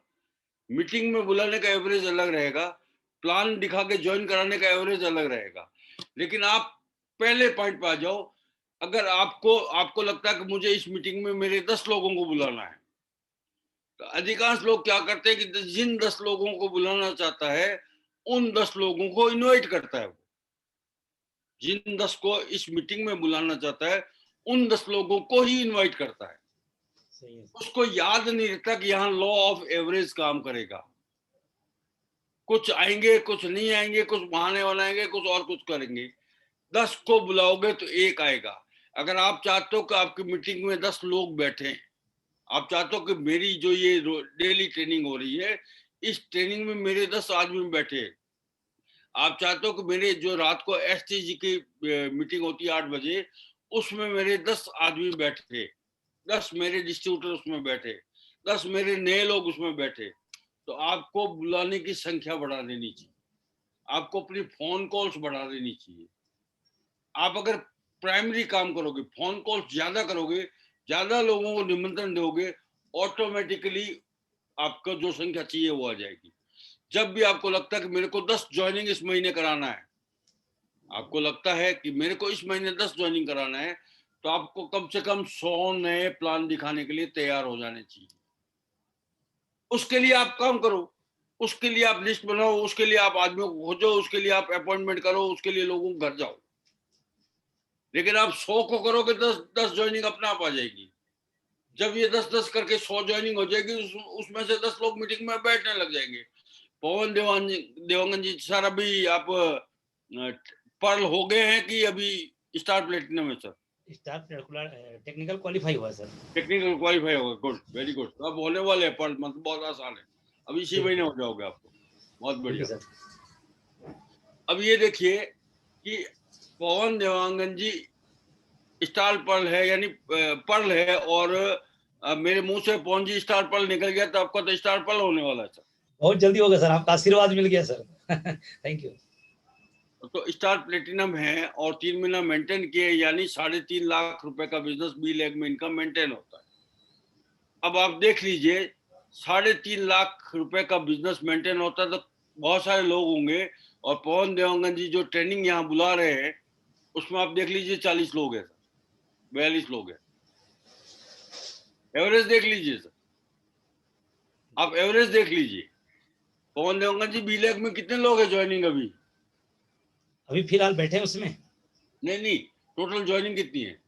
मीटिंग में बुलाने का एवरेज अलग रहेगा, प्लान दिखा के ज्वाइन कराने का एवरेज अलग रहेगा। लेकिन आप पहले पॉइंट पे आ जाओ। अगर आपको लगता है कि मुझे इस मीटिंग में मेरे 10 लोगों को बुलाना है, तो अधिकांश लोग क्या करते हैं कि जिन 10 लोगों को बुलाना चाहता है उन 10 लोगों को इनवाइट करता है। जिन 10 को इस मीटिंग में बुलाना चाहता है उन 10 लोगों को ही इनवाइट करता है। उसको याद नहीं रहता कि यहाँ लॉ ऑफ एवरेज काम करेगा। कुछ आएंगे, कुछ नहीं आएंगे, कुछ बहाने बनाएंगे, कुछ और कुछ करेंगे। 10 को बुलाओगे तो एक आएगा। अगर आप चाहते हो कि आपकी मीटिंग में 10 लोग बैठे, आप चाहते हो कि मेरी जो ये डेली ट्रेनिंग हो रही है, इस ट्रेनिंग में मेरे 10 आदमी बैठे, आप चाहते हो कि मेरे जो रात को एसटीजी की मीटिंग होती है 8 बजे, उसमें मेरे 10 आदमी बैठे, 10 मेरे डिस्ट्रीब्यूटर उसमें बैठे, 10 मेरे नए लोग उसमें बैठे, तो आपको बुलाने की संख्या बढ़ा देनी चाहिए। आपको अपनी फोन कॉल्स बढ़ा देनी चाहिए। आप अगर प्राइमरी काम करोगे, फोन कॉल्स ज्यादा करोगे, ज्यादा लोगों को निमंत्रण दोगे, ऑटोमेटिकली आपको जो संख्या चाहिए वो आ जाएगी। जब भी आपको लगता है कि मेरे को 10 ज्वाइनिंग इस महीने कराना है, आपको लगता है कि मेरे को इस महीने 10 ज्वाइनिंग कराना है, तो आपको कम से कम 100 नए प्लान दिखाने के लिए तैयार हो जाने चाहिए। उसके लिए आप काम करो, उसके लिए आप लिस्ट बनाओ, उसके लिए आप आदमियों को खोजो, उसके लिए आप अपॉइंटमेंट करो, उसके लिए लोगों के घर जाओ। लेकिन आप 100 को करोगे 10 ज्वाइनिंग अपने आप आ जाएगी। जब ये 10-10 करके 100 ज्वाइनिंग हो जाएगी, उसमें से 10 लोग मीटिंग में बैठने लग जाएंगे। पवन देवांगन जी सर, अभी आप पर्ल हो गए हैं कि अभी स्टार प्लेटिनम में? सर स्टार टेक्निकल क्वालिफाई हुआ सर। टेक्निकल क्वालिफाई होगा, गुड, वेरी गुड। अब होने वाले हैं पर्ल, मतलब बहुत आसान है, अब इसी महीने हो जाओगे आपको, बहुत बढ़िया सर। अब ये देखिए कि पवन देवांगन जी स्टार पर्ल है, यानी पर्ल है, और अब मेरे मुंह से पौंजी स्टार पर्ल निकल गया तो आपका तो स्टार पर्ल होने वाला है सर। बहुत जल्दी होगा सर, आपका आशीर्वाद मिल गया सर। Thank you. तो स्टार प्लेटिनम है और 3 महीना मेंटेन किए, यानी 3.5 लाख रुपए का बिजनेस बी लेग में इनका मेंटेन होता है। अब आप देख लीजिए 3.5 लाख रुपए का बिजनेस मेंटेन होता है तो बहुत सारे लोग होंगे, और पवन देवांगन जी जो ट्रेनिंग यहाँ बुला रहे हैं उसमें आप देख लीजिए 40 लोग हैं सर, 42 लोग हैं। एवरेज देख लीजिए सर, आप एवरेज देख लीजिए। पवन देवांगन जी बी लेग में कितने लोग हैं ज्वाइनिंग अभी? अभी फिलहाल बैठे हैं उसमें। नहीं, टोटल ज्वाइनिंग कितनी है?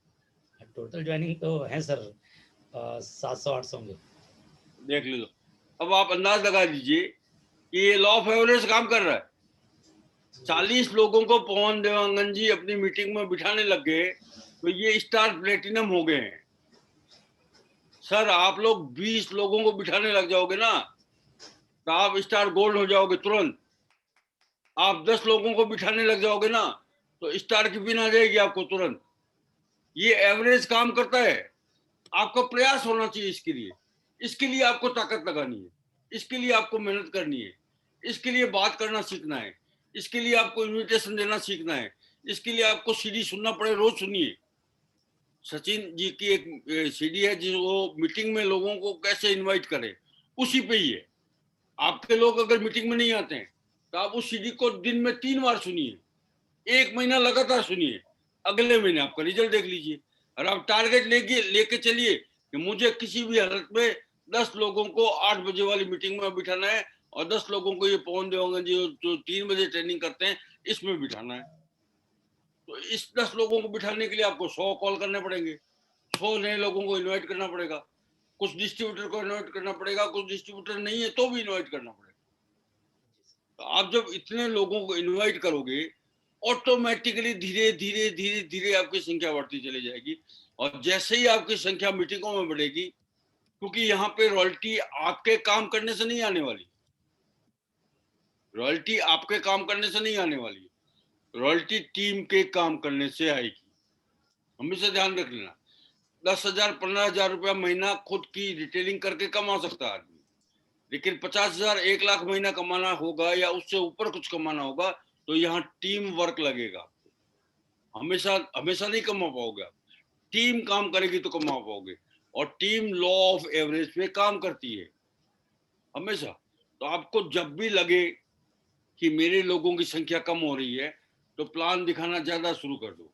टोटल ज्वाइनिंग तो है सर 700-800 होंगे। देख लो। अब आप अंदाज लगा दीजिए कि ये लॉ ऑफ एवरेज काम कर रहा है। 40 लोगों को पवन देवांगन जी अपनी मीटिंग में बिठाने लग गए तो ये स्टार प्लेटिनम हो गए हैं। सर आप लोग 20 लोगों को बिठाने लग जाओगे ना तो आप स्टार गोल्ड हो जाओगे तुरंत। आप 10 लोगों को बिठाने लग जाओगे ना तो स्टार की पिन आ जाएगी आपको तुरंत। ये एवरेज काम करता है। आपका प्रयास होना चाहिए इसके लिए आपको ताकत लगानी है, इसके लिए आपको मेहनत करनी है, इसके लिए बात करना सीखना है, इसके लिए आपको इन्विटेशन देना सीखना है, इसके लिए आपको सीडी सुनना पड़े, रोज सुनिए। सचिन जी की एक सीडी है जो वो मीटिंग में लोगों को कैसे इनवाइट करे, उसी पे ही है। आपके लोग अगर मीटिंग में नहीं आते हैं तो आप उस सीडी को दिन में 3 बार सुनिए, 1 महीना लगातार सुनिए, अगले महीने आपका रिजल्ट देख लीजिए। और आप टारगेट लेके चलिए कि मुझे किसी भी हालत में 10 लोगों को 8 बजे वाली मीटिंग में बिठाना है और 10 लोगों को ये पवन देवांगन जी जो 3 बजे ट्रेनिंग करते हैं इसमें बिठाना है। तो इस 10 लोगों को बिठाने के लिए आपको 100 कॉल करने पड़ेंगे, 100 नए लोगों को इन्वाइट करना पड़ेगा, कुछ डिस्ट्रीब्यूटर को इन्वाइट करना पड़ेगा, कुछ डिस्ट्रीब्यूटर नहीं है तो भी इन्वाइट करना पड़ेगा। तो आप जब इतने लोगों को इन्वाइट करोगे ऑटोमेटिकली धीरे धीरे धीरे धीरे आपकी संख्या बढ़ती चली जाएगी। और जैसे ही आपकी संख्या मीटिंगों में बढ़ेगी, क्योंकि यहाँ पे रॉयल्टी आपके काम करने से नहीं आने वाली, रॉयल्टी आपके काम करने से नहीं आने वाली, रॉयल्टी टीम के काम करने से आएगी। हमेशा ध्यान रख लेना। 10,000 15,000 रुपया महीना खुद की रिटेलिंग करके कमा सकता है आदमी, लेकिन 50,000 1 लाख महीना कमाना होगा या उससे ऊपर कुछ कमाना होगा तो यहाँ टीम वर्क लगेगा। हमेशा नहीं कमा पाओगे आप, टीम काम करेगी तो कमा पाओगे। और टीम लॉ ऑफ एवरेज पे काम करती है हमेशा। तो आपको जब भी लगे कि मेरे लोगों की संख्या कम हो रही है तो प्लान दिखाना ज्यादा शुरू कर दो।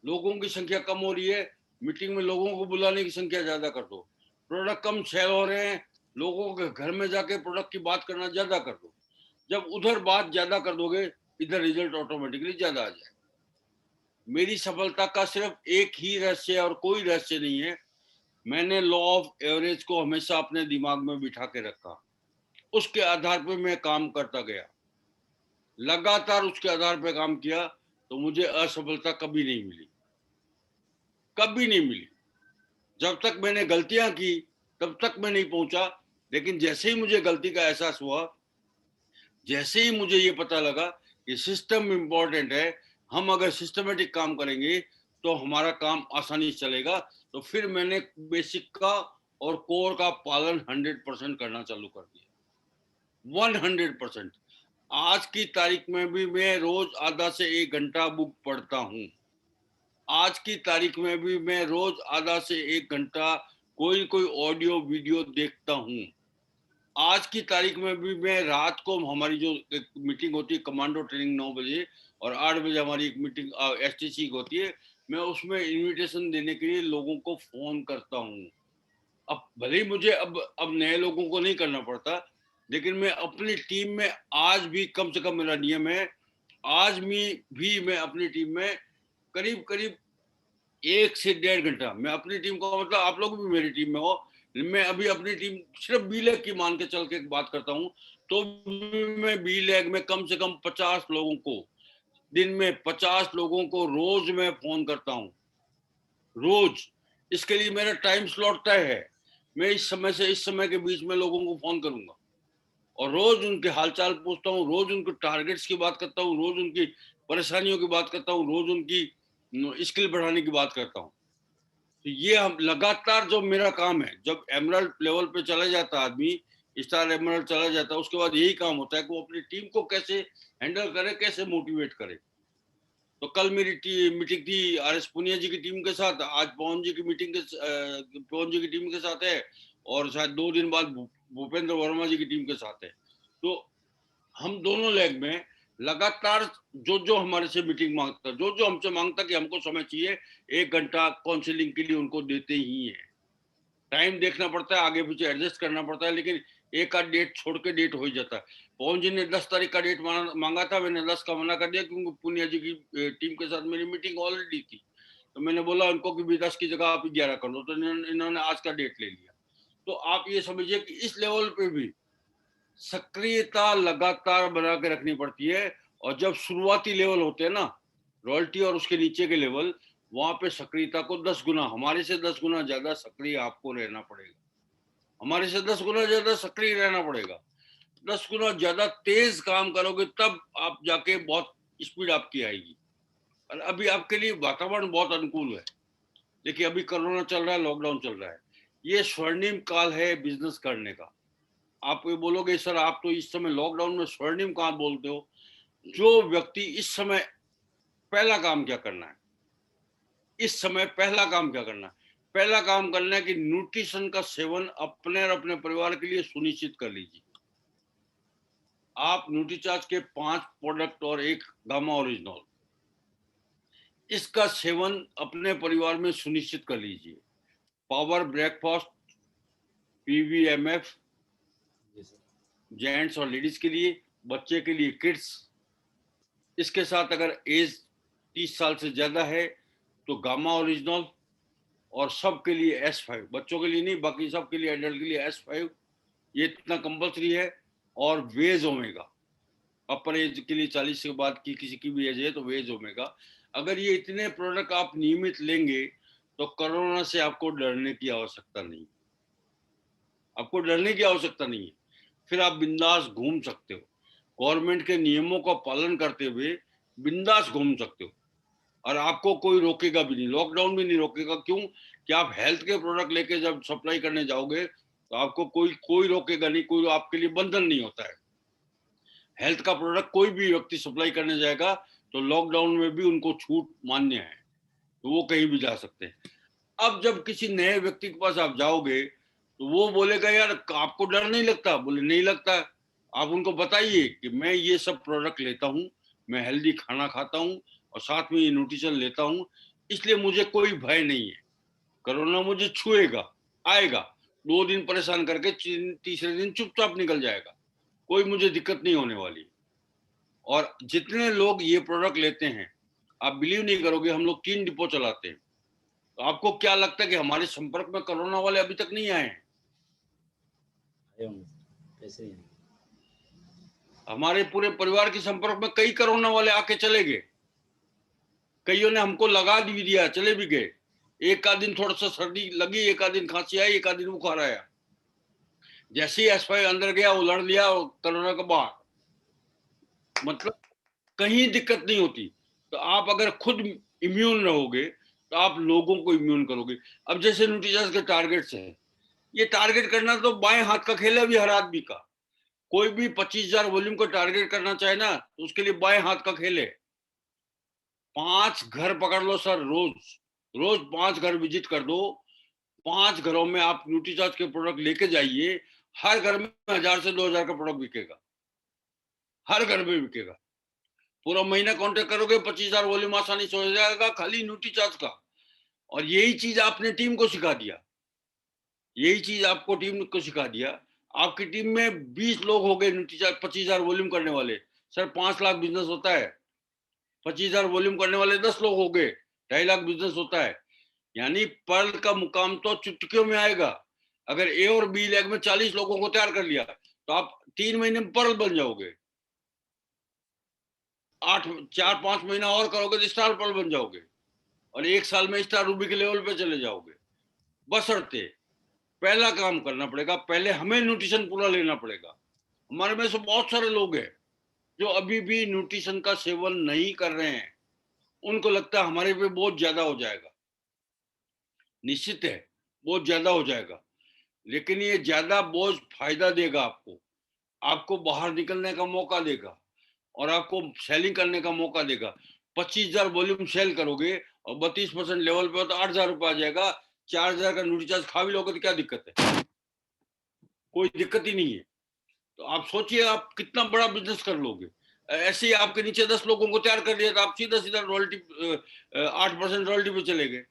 लोगों की संख्या कम हो रही है, मीटिंग में लोगों को बुलाने की संख्या ज्यादा कर दो। प्रोडक्ट कम सेल हो रहे हैं, लोगों के घर में जाके प्रोडक्ट की बात करना ज्यादा कर दो। जब उधर बात ज्यादा कर दोगे इधर रिजल्ट ऑटोमेटिकली ज्यादा आ जाए। मेरी सफलता का सिर्फ एक ही रहस्य और कोई रहस्य नहीं है। मैंने लॉ ऑफ एवरेज को हमेशा अपने दिमाग में बिठा के रखा, उसके आधार पर मैं काम करता गया, लगातार उसके आधार पर काम किया तो मुझे असफलता कभी नहीं मिली, कभी नहीं मिली। जब तक मैंने गलतियां की तब तक मैं नहीं पहुंचा, लेकिन जैसे ही मुझे गलती का एहसास हुआ, जैसे ही मुझे ये पता लगा कि सिस्टम इंपॉर्टेंट है, हम अगर सिस्टमेटिक काम करेंगे तो हमारा काम आसानी से चलेगा, तो फिर मैंने बेसिक का और कोर का पालन 100% करना चालू कर दिया, 100%। आज की तारीख में भी मैं रोज आधा से 1 घंटा बुक पढ़ता हूँ। आज की तारीख में भी मैं रोज आधा से 1 घंटा कोई ऑडियो वीडियो देखता हूँ। आज की तारीख में भी मैं रात को, हमारी जो एक मीटिंग होती है कमांडो ट्रेनिंग 9 बजे और 8 बजे हमारी एक मीटिंग एसटीसी की होती है, मैं उसमें इनविटेशन देने के लिए लोगों को फोन करता हूँ। अब भले ही मुझे अब नए लोगों को नहीं करना पड़ता, लेकिन मैं अपनी टीम में आज भी, कम से कम मेरा नियम है, आज भी मैं अपनी टीम में करीब 1 से 1.5 घंटा, मैं अपनी टीम को, मतलब आप लोग भी मेरी टीम में हो, मैं अभी अपनी टीम सिर्फ बी लेग की मान के चल के बात करता हूँ, तो मैं बी लेग में कम से कम 50 लोगों को, दिन में 50 लोगों को रोज मैं फोन करता हूँ, रोज। इसके लिए मेरा टाइम स्लॉट तय है, मैं इस समय से इस समय के बीच में लोगों को फोन करूंगा और रोज उनके हालचाल पूछता हूँ, रोज उनके टारगेट्स की बात करता हूँ, रोज उनकी परेशानियों की बात करता हूँ, रोज उनकी स्किल बढ़ाने की बात करता हूँ। तो ये हम लगातार जो मेरा काम है, जब एमरल्ड लेवल पे चला जाता है आदमी, स्टार एमरल्ड चला जाता है, उसके बाद यही काम होता है कि वो अपनी टीम को कैसे हैंडल करे, कैसे मोटिवेट करे। तो कल मेरी मीटिंग थी आर.एस. पुनिया जी की टीम के साथ, आज पवन जी की पवन जी की टीम के साथ है, और शायद 2 दिन बाद भूपेंद्र वर्मा जी की टीम के साथ है। तो हम दोनों लेग में लगातार जो हमारे से मीटिंग मांगता, जो हमसे मांगता कि हमको समय चाहिए, 1 घंटा काउंसलिंग के लिए उनको देते ही है। टाइम देखना पड़ता है, आगे पीछे एडजस्ट करना पड़ता है, लेकिन एक आध डेट छोड़ के डेट हो ही जाता है। पवन जी ने 10 तारीख का डेट मांगा था, मैंने 10 का मना कर दिया, क्योंकि पुनिया जी की टीम के साथ मेरी मीटिंग ऑलरेडी थी। तो मैंने बोला उनको कि 10 की जगह आप 11 कर लो, तो इन्होंने आज का डेट ले लिया। तो आप ये समझिए कि इस लेवल पे भी सक्रियता लगातार बना के रखनी पड़ती है। और जब शुरुआती लेवल होते हैं ना, रॉयल्टी और उसके नीचे के लेवल, वहां पे सक्रियता को 10 गुना, हमारे से 10 गुना ज्यादा सक्रिय आपको रहना पड़ेगा। हमारे से 10 गुना ज्यादा सक्रिय रहना पड़ेगा। 10 गुना ज्यादा तेज काम करोगे, तब आप जाके बहुत स्पीड आपकी आएगी। और अभी आपके लिए वातावरण बहुत अनुकूल है। देखिए, अभी कोरोना चल रहा है, लॉकडाउन चल रहा है, ये स्वर्णिम काल है बिजनेस करने का। आप ये बोलोगे सर आप तो इस समय लॉकडाउन में स्वर्णिम काल बोलते हो। जो व्यक्ति इस समय पहला काम क्या करना है, इस समय पहला काम क्या करना है, पहला काम करना है कि न्यूट्रिशन का सेवन अपने और अपने परिवार के लिए सुनिश्चित कर लीजिए। आप न्यूट्रीचार्ज के 5 प्रोडक्ट और 1 गामा ओरिजिनल, इसका सेवन अपने परिवार में सुनिश्चित कर लीजिए। पावर ब्रेकफास्ट, पीवीएमएफ, जेंट्स और लेडीज के लिए, बच्चे के लिए किड्स। इसके साथ अगर एज 30 साल से ज्यादा है तो गामा ओरिजिनल, और सबके लिए S5, बच्चों के लिए नहीं, बाकी सबके लिए, एडल्ट के लिए S5, ये इतना कंपल्सरी है। और वेज ओमेगा, अपर एज के लिए 40 के बाद की किसी की भी एज है तो वेज ओमेगा। अगर ये इतने प्रोडक्ट आप नियमित लेंगे तो कोरोना से आपको डरने की आवश्यकता नहीं, आपको डरने की आवश्यकता नहीं है। फिर आप बिंदास घूम सकते हो, गवर्नमेंट के नियमों का पालन करते हुए बिंदास घूम सकते हो, और आपको कोई रोकेगा भी नहीं, लॉकडाउन भी नहीं रोकेगा। क्यों? कि आप हेल्थ के प्रोडक्ट लेके जब सप्लाई करने जाओगे तो आपको कोई रोकेगा नहीं, कोई आपके लिए बंधन नहीं होता है। हेल्थ का प्रोडक्ट कोई भी व्यक्ति सप्लाई करने जाएगा तो लॉकडाउन में भी उनको छूट मान्य है, तो वो कहीं भी जा सकते हैं। अब जब किसी नए व्यक्ति के पास आप जाओगे तो वो बोलेगा यार आपको डर नहीं लगता? बोले नहीं लगता। आप उनको बताइए कि मैं ये सब प्रोडक्ट लेता हूँ, मैं हेल्दी खाना खाता हूँ और साथ में ये न्यूट्रिशन लेता हूँ, इसलिए मुझे कोई भय नहीं है। कोरोना मुझे छुएगा, आएगा, 2 दिन परेशान करके तीसरे दिन चुपचाप निकल जाएगा, कोई मुझे दिक्कत नहीं होने वाली। और जितने लोग ये प्रोडक्ट लेते हैं, आप बिलीव नहीं करोगे, हम लोग 3 डिपो चलाते हैं। तो आपको क्या लगता है कि हमारे संपर्क में कोरोना वाले अभी तक नहीं आए हैं? ऐसे ही हमारे पूरे परिवार के संपर्क में कई कोरोना वाले आके चले गए, कईयों ने हमको लगा भी दिया, चले भी गए। एक आध दिन थोड़ा सा सर्दी लगी, एक आध दिन खांसी आई, एक आध दिन बुखार आया, जैसे ही S5 अंदर गया वो लड़ लिया कोरोना के बाहर, मतलब कहीं दिक्कत नहीं होती। तो आप अगर खुद इम्यून रहोगे तो आप लोगों को इम्यून करोगे। अब जैसे न्यूट्रीचार्ज के टारगेट्स हैं, ये टारगेट करना तो बाएं हाथ का खेल है अभी हर आदमी का। कोई भी 25,000 वॉल्यूम को टारगेट करना चाहे ना तो उसके लिए बाएं हाथ का खेल है। 5 घर पकड़ लो सर, रोज 5 घर विजिट कर दो, 5 घरों में आप न्यूट्रीचार्ज के प्रोडक्ट लेके जाइए, हर घर में 1000 से 2000 का प्रोडक्ट बिकेगा, हर घर में बिकेगा। पूरा महीना कांटेक्ट करोगे 25,000 वॉल्यूम आसानी से हो जाएगा खाली न्यूट्रीचार्ज का। और यही चीज आपने टीम को सिखा दिया, यही चीज आपको टीम को सिखा दिया। आपकी टीम में 20 लोग हो गए न्यूट्रीचार्ज 25,000 वॉल्यूम करने वाले। सर 5 लाख बिजनेस होता है, 25,000 वॉल्यूम करने वाले 10 लोग हो गए, 2.5 लाख बिजनेस होता है। यानी पर्ल का मुकाम तो चुटकियों में आएगा। अगर ए और बी लेग में 40 लोगों को तैयार कर लिया तो आप 3 महीने में पर्ल बन जाओगे, 4-5 महीना और करोगे तो स्टार पर्ल बन जाओगे, और 1 साल में स्टार रूबी के लेवल पे चले जाओगे। बशर्ते पहला काम करना पड़ेगा, पहले हमें न्यूट्रिशन पूरा लेना पड़ेगा। हमारे में से बहुत सारे लोग हैं जो अभी भी न्यूट्रिशन का सेवन नहीं कर रहे हैं, उनको लगता है हमारे पे बहुत ज्यादा हो जाएगा। निश्चित है बोझ ज्यादा हो जाएगा, लेकिन ये ज्यादा बोझ फायदा देगा आपको, आपको बाहर निकलने का मौका देगा और आपको सेलिंग करने का मौका देगा। 25,000 वॉल्यूम सेल करोगे और 32% लेवल पे हो तो 8,000 रुपये आ जाएगा। 4,000 का ड्यूटी चार्ज खा भी लोगे तो क्या दिक्कत है? कोई दिक्कत ही नहीं है। तो आप सोचिए आप कितना बड़ा बिजनेस कर लोगे। ऐसे ही आपके नीचे 10 लोगों को तैयार कर दिया तो आप सीधा सीधा रॉयल्टी 8% रॉयल्टी पे चले गए।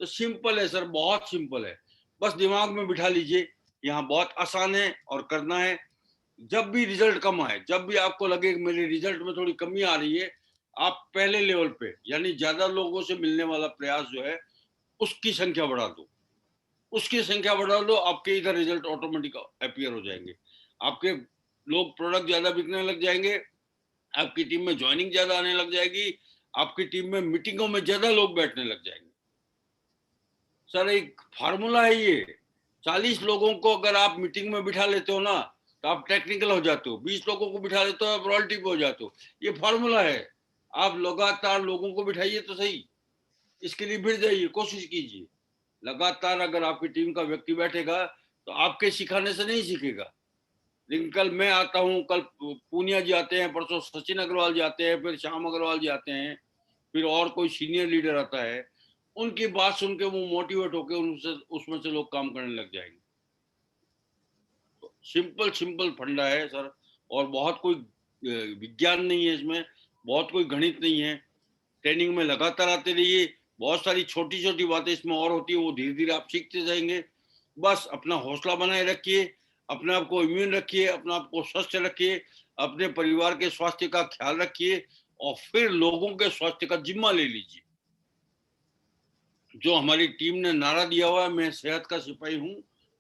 तो सिंपल है सर, बहुत सिंपल है, बस दिमाग में बिठा लीजिए, यहाँ बहुत आसान है और करना है। जब भी रिजल्ट कम आए, जब भी आपको लगे कि मेरे रिजल्ट में थोड़ी कमी आ रही है, आप पहले लेवल पे यानी ज्यादा लोगों से मिलने वाला प्रयास जो है उसकी संख्या बढ़ा दो, उसकी संख्या बढ़ा दो, आपके इधर रिजल्ट ऑटोमेटिक अपीयर हो जाएंगे। आपके लोग प्रोडक्ट ज्यादा बिकने लग जाएंगे, आपकी टीम में ज्वाइनिंग ज्यादा आने लग जाएगी, आपकी टीम में मीटिंगों में ज्यादा लोग बैठने लग जाएंगे। सर एक फार्मूला है ये, 40 लोगों को अगर आप मीटिंग में बिठा लेते हो ना तो आप टेक्निकल हो जाते हो, 20 लोगों को बिठा लेते हो आप रॉयल्टी पे हो जाते हो। ये फार्मूला है, आप लगातार लोगों को बिठाइए तो सही, इसके लिए भिड़ जाइए, कोशिश कीजिए। लगातार अगर आपकी टीम का व्यक्ति बैठेगा तो आपके सिखाने से नहीं सीखेगा। लेकिन कल मैं आता हूँ, कल पूनिया जी आते हैं, परसों सचिन अग्रवाल जी आते हैं, फिर श्याम अग्रवाल जी आते हैं, फिर और कोई सीनियर लीडर आता है, उनकी बात सुन के वो मोटिवेट होकर उनसे उसमें से लोग काम करने लग जाएंगे। तो सिंपल सिंपल फंडा है सर, और बहुत कोई विज्ञान नहीं है इसमें, बहुत कोई गणित नहीं है। ट्रेनिंग में लगातार आते रहिए, बहुत सारी छोटी छोटी बातें इसमें और होती है, वो धीरे धीरे आप सीखते जाएंगे। बस अपना हौसला बनाए रखिए, अपने आप को इम्यून रखिए, अपने आप को स्वस्थ रखिए, अपने परिवार के स्वास्थ्य का ख्याल रखिए और फिर लोगों के स्वास्थ्य का जिम्मा ले लीजिए। जो हमारी टीम ने नारा दिया हुआ है, मैं सेहत का सिपाही हूँ,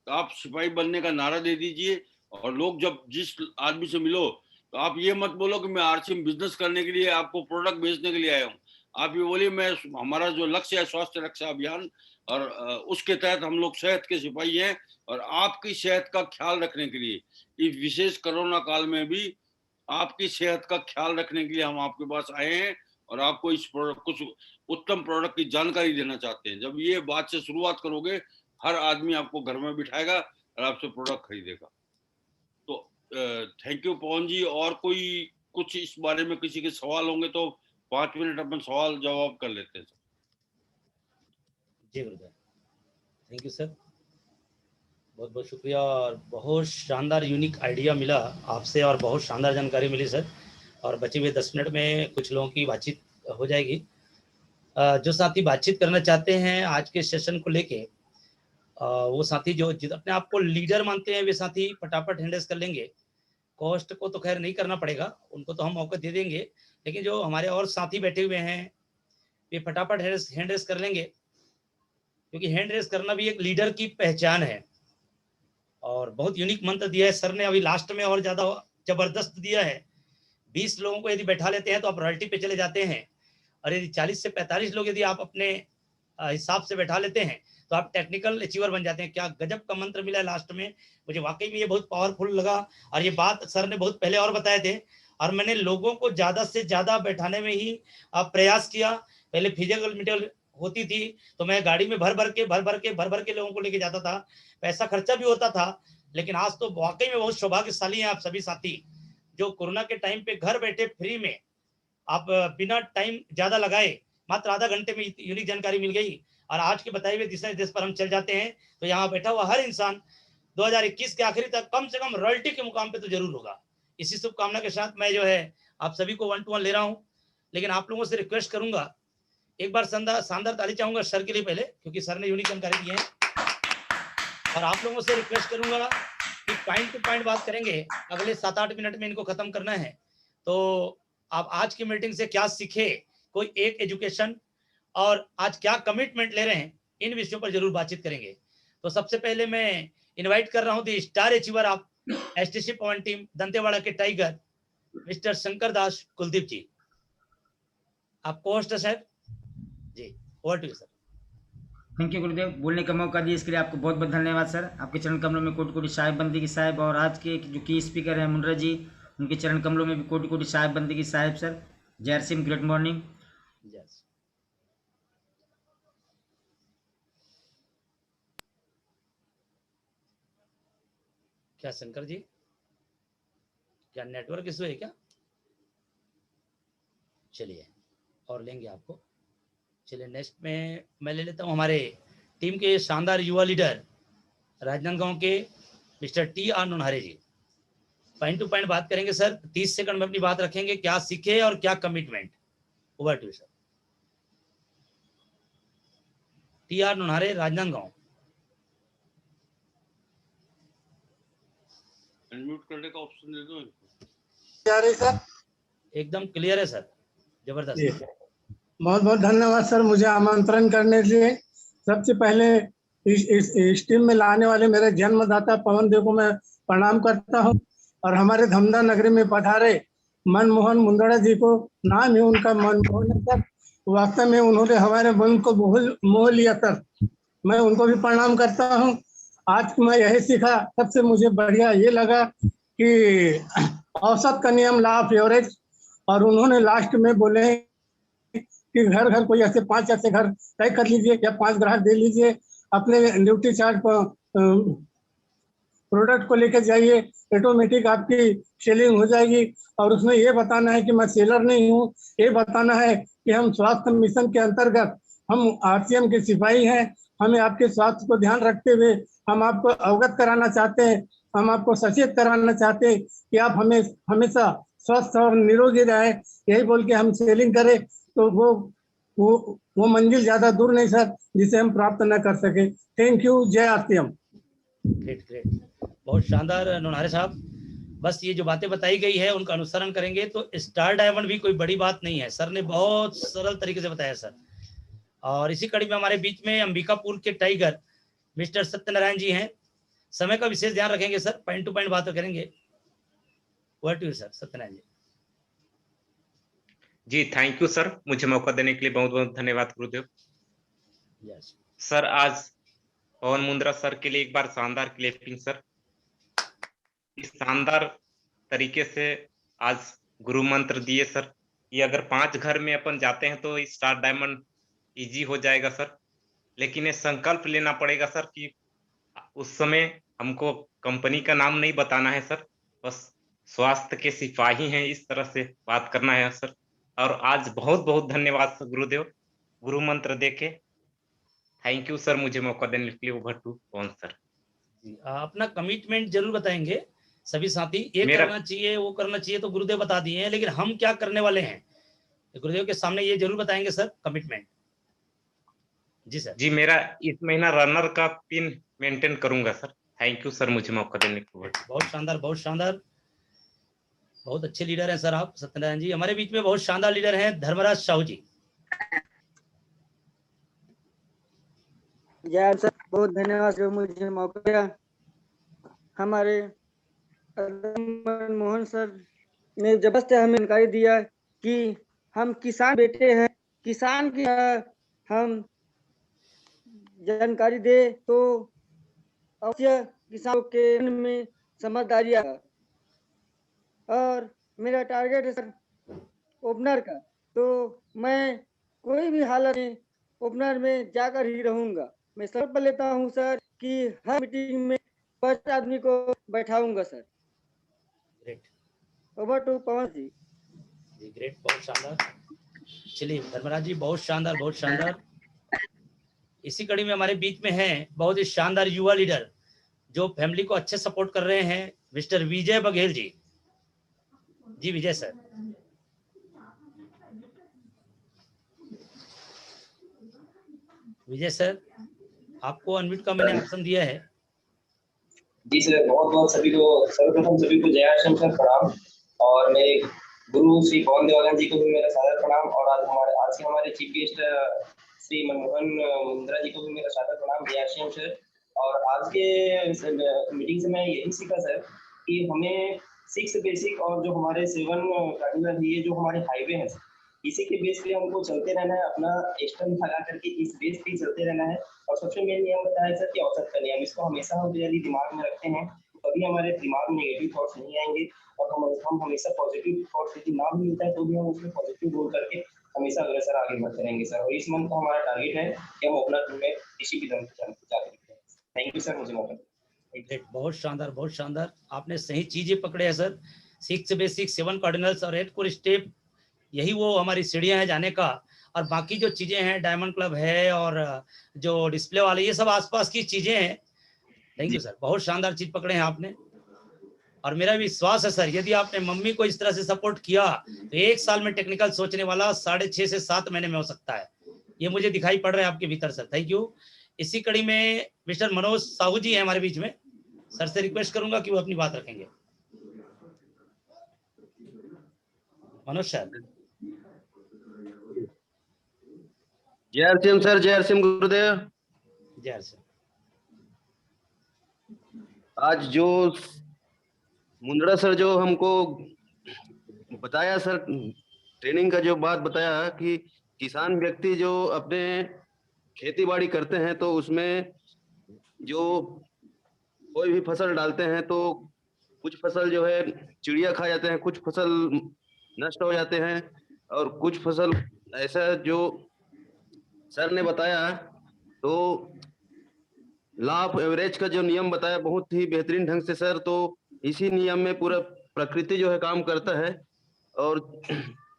तो आप सिपाही बनने का नारा दे दीजिए। और लोग जब जिस आदमी से मिलो तो आप ये मत बोलो कि मैं आरसीएम बिजनेस करने के लिए, आपको प्रोडक्ट बेचने के लिए आया हूँ। आप ये बोलिए मैं, हमारा जो लक्ष्य है स्वास्थ्य रक्षा अभियान, और उसके तहत हम लोग सेहत के सिपाही हैं, और आपकी सेहत का ख्याल रखने के लिए इस विशेष कोरोना काल में भी आपकी सेहत का ख्याल रखने के लिए हम आपके पास आए हैं और आपको इस प्रोडक्ट, कुछ उत्तम प्रोडक्ट की जानकारी देना चाहते हैं। जब ये बात से शुरुआत करोगे, हर आदमी आपको घर में बिठाएगा और आपसे प्रोडक्ट खरीदेगा। तो थैंक यू पवन जी। और कोई कुछ इस बारे में किसी के सवाल होंगे तो 5 मिनट अपन सवाल जवाब कर लेते हैं। जी गुरुदेव, थैंक यू सर, बहुत बहुत शुक्रिया। और बहुत शानदार यूनिक आइडिया मिला आपसे और बहुत शानदार जानकारी मिली सर। और बचे हुए 10 मिनट में कुछ लोगों की बातचीत हो जाएगी। जो साथी बातचीत करना चाहते हैं आज के सेशन को लेके, वो साथी जो अपने आप को लीडर मानते हैं वे साथी फटाफट हैंडल्स कर लेंगे। कॉस्ट को तो खैर नहीं करना पड़ेगा, उनको तो हम मौका दे देंगे, लेकिन जो हमारे और साथी बैठे हुए हैं वे फटाफट हैंडल्स कर लेंगे, क्योंकि हैंडल्स करना भी एक लीडर की पहचान है। और बहुत यूनिक मंत्र दिया है सर ने अभी लास्ट में, और ज्यादा जबरदस्त दिया है। 20 लोगों को यदि बैठा लेते हैं तो आप रॉयल्टी पे चले जाते हैं, और यदि 40 से 45 लोग यदि आप अपने हिसाब से बैठा लेते हैं तो आप टेक्निकल अचीवर बन जाते हैं। क्या गजब का मंत्र मिला है लास्ट में, मुझे वाकई में ये बहुत पावरफुल लगा। और ये बात सर ने बहुत पहले और बताए थे, और मैंने लोगों को ज्यादा से ज्यादा बैठाने में ही प्रयास किया। पहले फिजिकल मीटिंग होती थी तो मैं गाड़ी में भर भर के लोगों को लेके जाता था, पैसा खर्चा भी होता था। लेकिन आज तो वाकई में बहुत सौभाग्यशाली हैं आप सभी साथी, जो कोरोना के टाइम पे घर बैठे फ्री में आप बिना टाइम ज्यादा लगाए मात्र आधा घंटे में यूनिक जानकारी मिल गई। और आज के बताए हुए दिशा निर्देश पर हम चल जाते हैं तो यहाँ बैठा हुआ हर इंसान 2021 के आखिरी तक कम से कम रॉयल्टी के मुकाम पे तो जरूर होगा। इसी शुभकामना के साथ मैं जो है आप सभी को 1 to 1 ले रहा हूँ। लेकिन आप लोगों से रिक्वेस्ट करूंगा, एक बार शानदार ताली चाहूंगा सर के लिए पहले, क्योंकि सर ने यूनिक जानकारी दी है। और आप लोगों से रिक्वेस्ट करूंगा कि पॉइंट टू पॉइंट बात करेंगे, अगले 7-8 मिनट में इनको खत्म करना है। तो आप आज की मीटिंग से क्या सीखे, कोई एक एजुकेशन, और आज क्या कमिटमेंट ले रहे हैं, इन विषयों पर जरूर बातचीत करेंगे। तो सबसे पहले मैं इनवाइट कर रहा हूं the star achiever of STC Pawan team Dantewada के टाइगर मिस्टर शंकर दास कुलदीप जी। आपको होस्ट सर जी, over to you sir. Thank you Gurudev, बोलने का मौका दिया इसके लिए आपको बहुत बहुत धन्यवाद सर। आपके चरण कमलों में कोटि कोटि साहेब बंदी की साहेब, और आज के जो की स्पीकर हैं मुंड्रा जी, उनके चरण कमलों में भी कोटि कोटि साहेब बंदी की साहेब सर। जय सिंह, गुड मॉर्निंग। क्या शंकर जी, क्या नेटवर्क इशू है क्या? चलिए और लेंगे आपको। चलिए नेक्स्ट में मैं ले लेता हूँ हमारे टीम के शानदार युवा लीडर राजनांदगांव के मिस्टर TR नोनहारे जी। पॉइंट टू पॉइंट बात करेंगे सर, 30 सेकंड में अपनी बात रखेंगे, क्या सीखे और क्या commitment. Over to sir. TR Nonhare, Rajnandgaon. Unmute करने का ऑप्शन दे दो इनको। क्या रही सर? एकदम क्लियर है सर, जबरदस्त। बहुत बहुत धन्यवाद सर मुझे आमंत्रण करने के लिए। सबसे पहले इस टीम में लाने वाले मेरे जन्मदाता पवन देव को मैं प्रणाम करता हूं, और हमारे धमदा नगरी में पधारे मनमोहन मुंदड़ा जी को, नाम ही उनका मनमोहन है सर, वास्तव में उन्होंने हमारे मन को मोह लिया सर, मैं उनको भी प्रणाम करता हूं। आज मैं यही सीखा, सबसे मुझे बढ़िया ये लगा कि औसत का नियम, लॉ ऑफ एवरेज, और उन्होंने लास्ट में बोले कि घर घर कोई ऐसे 5 ऐसे घर तय कर लीजिए या 5 ग्राहक दे लीजिए, अपने ड्यूटी चार्ट पर प्रोडक्ट को लेकर जाइए, ऑटोमेटिक आपकी सेलिंग हो जाएगी। और उसमें ये बताना है कि मैं सेलर नहीं हूँ, ये बताना है कि हम स्वास्थ्य मिशन के अंतर्गत हम RCM के सिपाही हैं, हमें आपके स्वास्थ्य को ध्यान रखते हुए हम आपको अवगत कराना चाहते हैं, हम आपको सचेत कराना चाहते हैं कि आप हमें हमेशा स्वस्थ और निरोगी रहे। यही बोल के हम सेलिंग करें तो वो मंजिल ज्यादा दूर नहीं सर जिसे हम प्राप्त न कर सके। थैंक यू, जय RCM। ग्रेट ग्रेट, बहुत शानदार नोनहारे साहब। बस ये जो बातें बताई गई है उनका अनुसरण करेंगे तो स्टार डायमंड भी कोई बड़ी बात नहीं है। सर ने बहुत सरल तरीके से बताया सर। और इसी कड़ी में हमारे बीच में अंबिकापुर के टाइगर मिस्टर सत्यनारायण जी हैं। समय का विशेष ध्यान रखेंगे सर, पॉइंट टू पॉइंट बात करेंगे। Word to sir Satyanarayan ji. जी थैंक यू सर, मुझे मौका देने के लिए बहुत बहुत धन्यवाद गुरुदेव। यस सर आज पवन मुंद्रा सर के लिए एक बार शानदार क्लैपिंग सर। इस शानदार तरीके से आज गुरु मंत्र दिए सर कि अगर 5 घर में अपन जाते हैं तो स्टार डायमंड इजी हो जाएगा सर, लेकिन ये संकल्प लेना पड़ेगा सर कि उस समय हमको कंपनी का नाम नहीं बताना है सर, बस स्वास्थ्य के सिपाही हैं इस तरह से बात करना है सर। और आज बहुत बहुत धन्यवाद सर गुरुदेव, गुरु मंत्र देके। थैंक यू सर मुझे मौका देने के लिए। Over to Pawan sir. अपना कमिटमेंट जरूर बताएंगे सभी साथी। ये करना चाहिए वो करना चाहिए तो गुरुदेव बता दिए हैं, लेकिन हम क्या करने वाले हैं गुरुदेव के सामने ये जरूर बताएंगे सर कमिटमेंट। जी सर। जी मेरा इस महीना रनर का पिन मेंटेन करूंगा सर। थैंक यू सर मुझे मौका देने के लिए। बहुत शानदार, बहुत शानदार, बहुत अच्छे लीडर हैं सर आप सत्यनारायण जी। हमारे बीच में बहुत शानदार लीडर हैं धर्मराज साहू जी। जय सर, बहुत धन्यवाद जो मुझे मौका दिया। हमारे मनमोहन सर ने जबरदस्त हमें जानकारी दिया कि हम किसान बेटे हैं, किसान की हम जानकारी दे तो अवश्य किसानों के मन में समझदारी आएगा। और मेरा टारगेट है सर ओपनर का, तो मैं कोई भी हालत में ओपनर में जाकर ही रहूंगा। मैं संकल्प लेता हूं सर कि हर मीटिंग में 5 आदमी को बैठाऊंगा sir. Great, over to Pawan ji. जी ग्रेट, बहुत शानदार। चलिए धर्मराज जी बहुत शानदार, बहुत शानदार। इसी कड़ी में हमारे बीच में हैं बहुत ही शानदार युवा लीडर जो फैमिली को अच्छे सपोर्ट कर रहे हैं, मिस्टर विजय बघेल जी। जी विजय सर। विजय सर आपको अनम्यूट का मैंने ऑप्शन दिया है। जी सर, बहुत बहुत सभी को सर्वप्रथम सभी को जय श्री सर प्रणाम, और मेरे गुरु श्री पवन देवानंद जी को भी मेरा सादर प्रणाम, और आज के हमारे चीफ गेस्ट श्री मनमोहन मुंद्रा जी को भी मेरा सादर प्रणाम, जय श्री सर। और आज के मीटिंग से मैं यही सीखा सर कि हमें 6 बेसिक और जो हमारे 7 कार्डिनल है, ये जो हमारे हाईवे हैं इसी के बेस पे हमको चलते रहना है, अपना एक्सटर्न लगा करके इस बेस पे चलते रहना है। और सबसे मेन नियम होता है सर कि औसत का नियम, इसको हमेशा हम यदि दिमाग में रखते हैं तो कभी हमारे दिमाग में नेगेटिव थॉट्स नहीं आएंगे, और हम हमेशा पॉजिटिव थॉट्स यदि ना भी मिलता है तो भी हम उसमें पॉजिटिव बोल करके हमेशा अग्रसर आगे बढ़ते रहेंगे सर। और इस मंथ का हमारा टारगेट है कि हम अपना में किसी भी दम जाकर। थैंक यू सर मुझे मौका। बहुत शानदार, बहुत शानदार। आपने सही चीजें पकड़े हैं सर। 6 बेसिक, 7 कार्डिनल्स और 8 कोर स्टेप, यही वो हमारी सीढ़ियां हैं जाने का। और बाकी जो चीजें हैं, डायमंड क्लब है और जो डिस्प्ले वाले, ये सब आसपास की चीजें हैं। थैंक यू सर, बहुत शानदार चीज पकड़े हैं आपने। और मेरा विश्वास है सर, यदि आपने मम्मी को इस तरह से सपोर्ट किया तो 1 साल में टेक्निकल सोचने वाला 6.5 से 7 महीने में हो सकता है। ये मुझे दिखाई पड़ रहा है आपके भीतर सर। Thank you. इसी कड़ी में मिस्टर मनोज साहू जी हैं हमारे बीच में, सर से रिक्वेस्ट करूंगा कि वो अपनी बात रखेंगे। मनोज सर। जय हरसिम सर, जय हरसिम गुरुदेव। जय हरसिम। आज जो मुंद्रा सर जो हमको बताया सर, ट्रेनिंग का जो बात बताया कि किसान व्यक्ति जो अपने खेती बाड़ी करते हैं तो उसमें जो कोई भी फसल डालते हैं तो कुछ फसल जो है चिड़िया खा जाते हैं, कुछ फसल नष्ट हो जाते हैं, और कुछ फसल ऐसा जो सर ने बताया, तो लॉ ऑफ एवरेज का जो नियम बताया बहुत ही बेहतरीन ढंग से सर। तो इसी नियम में पूरा प्रकृति जो है काम करता है, और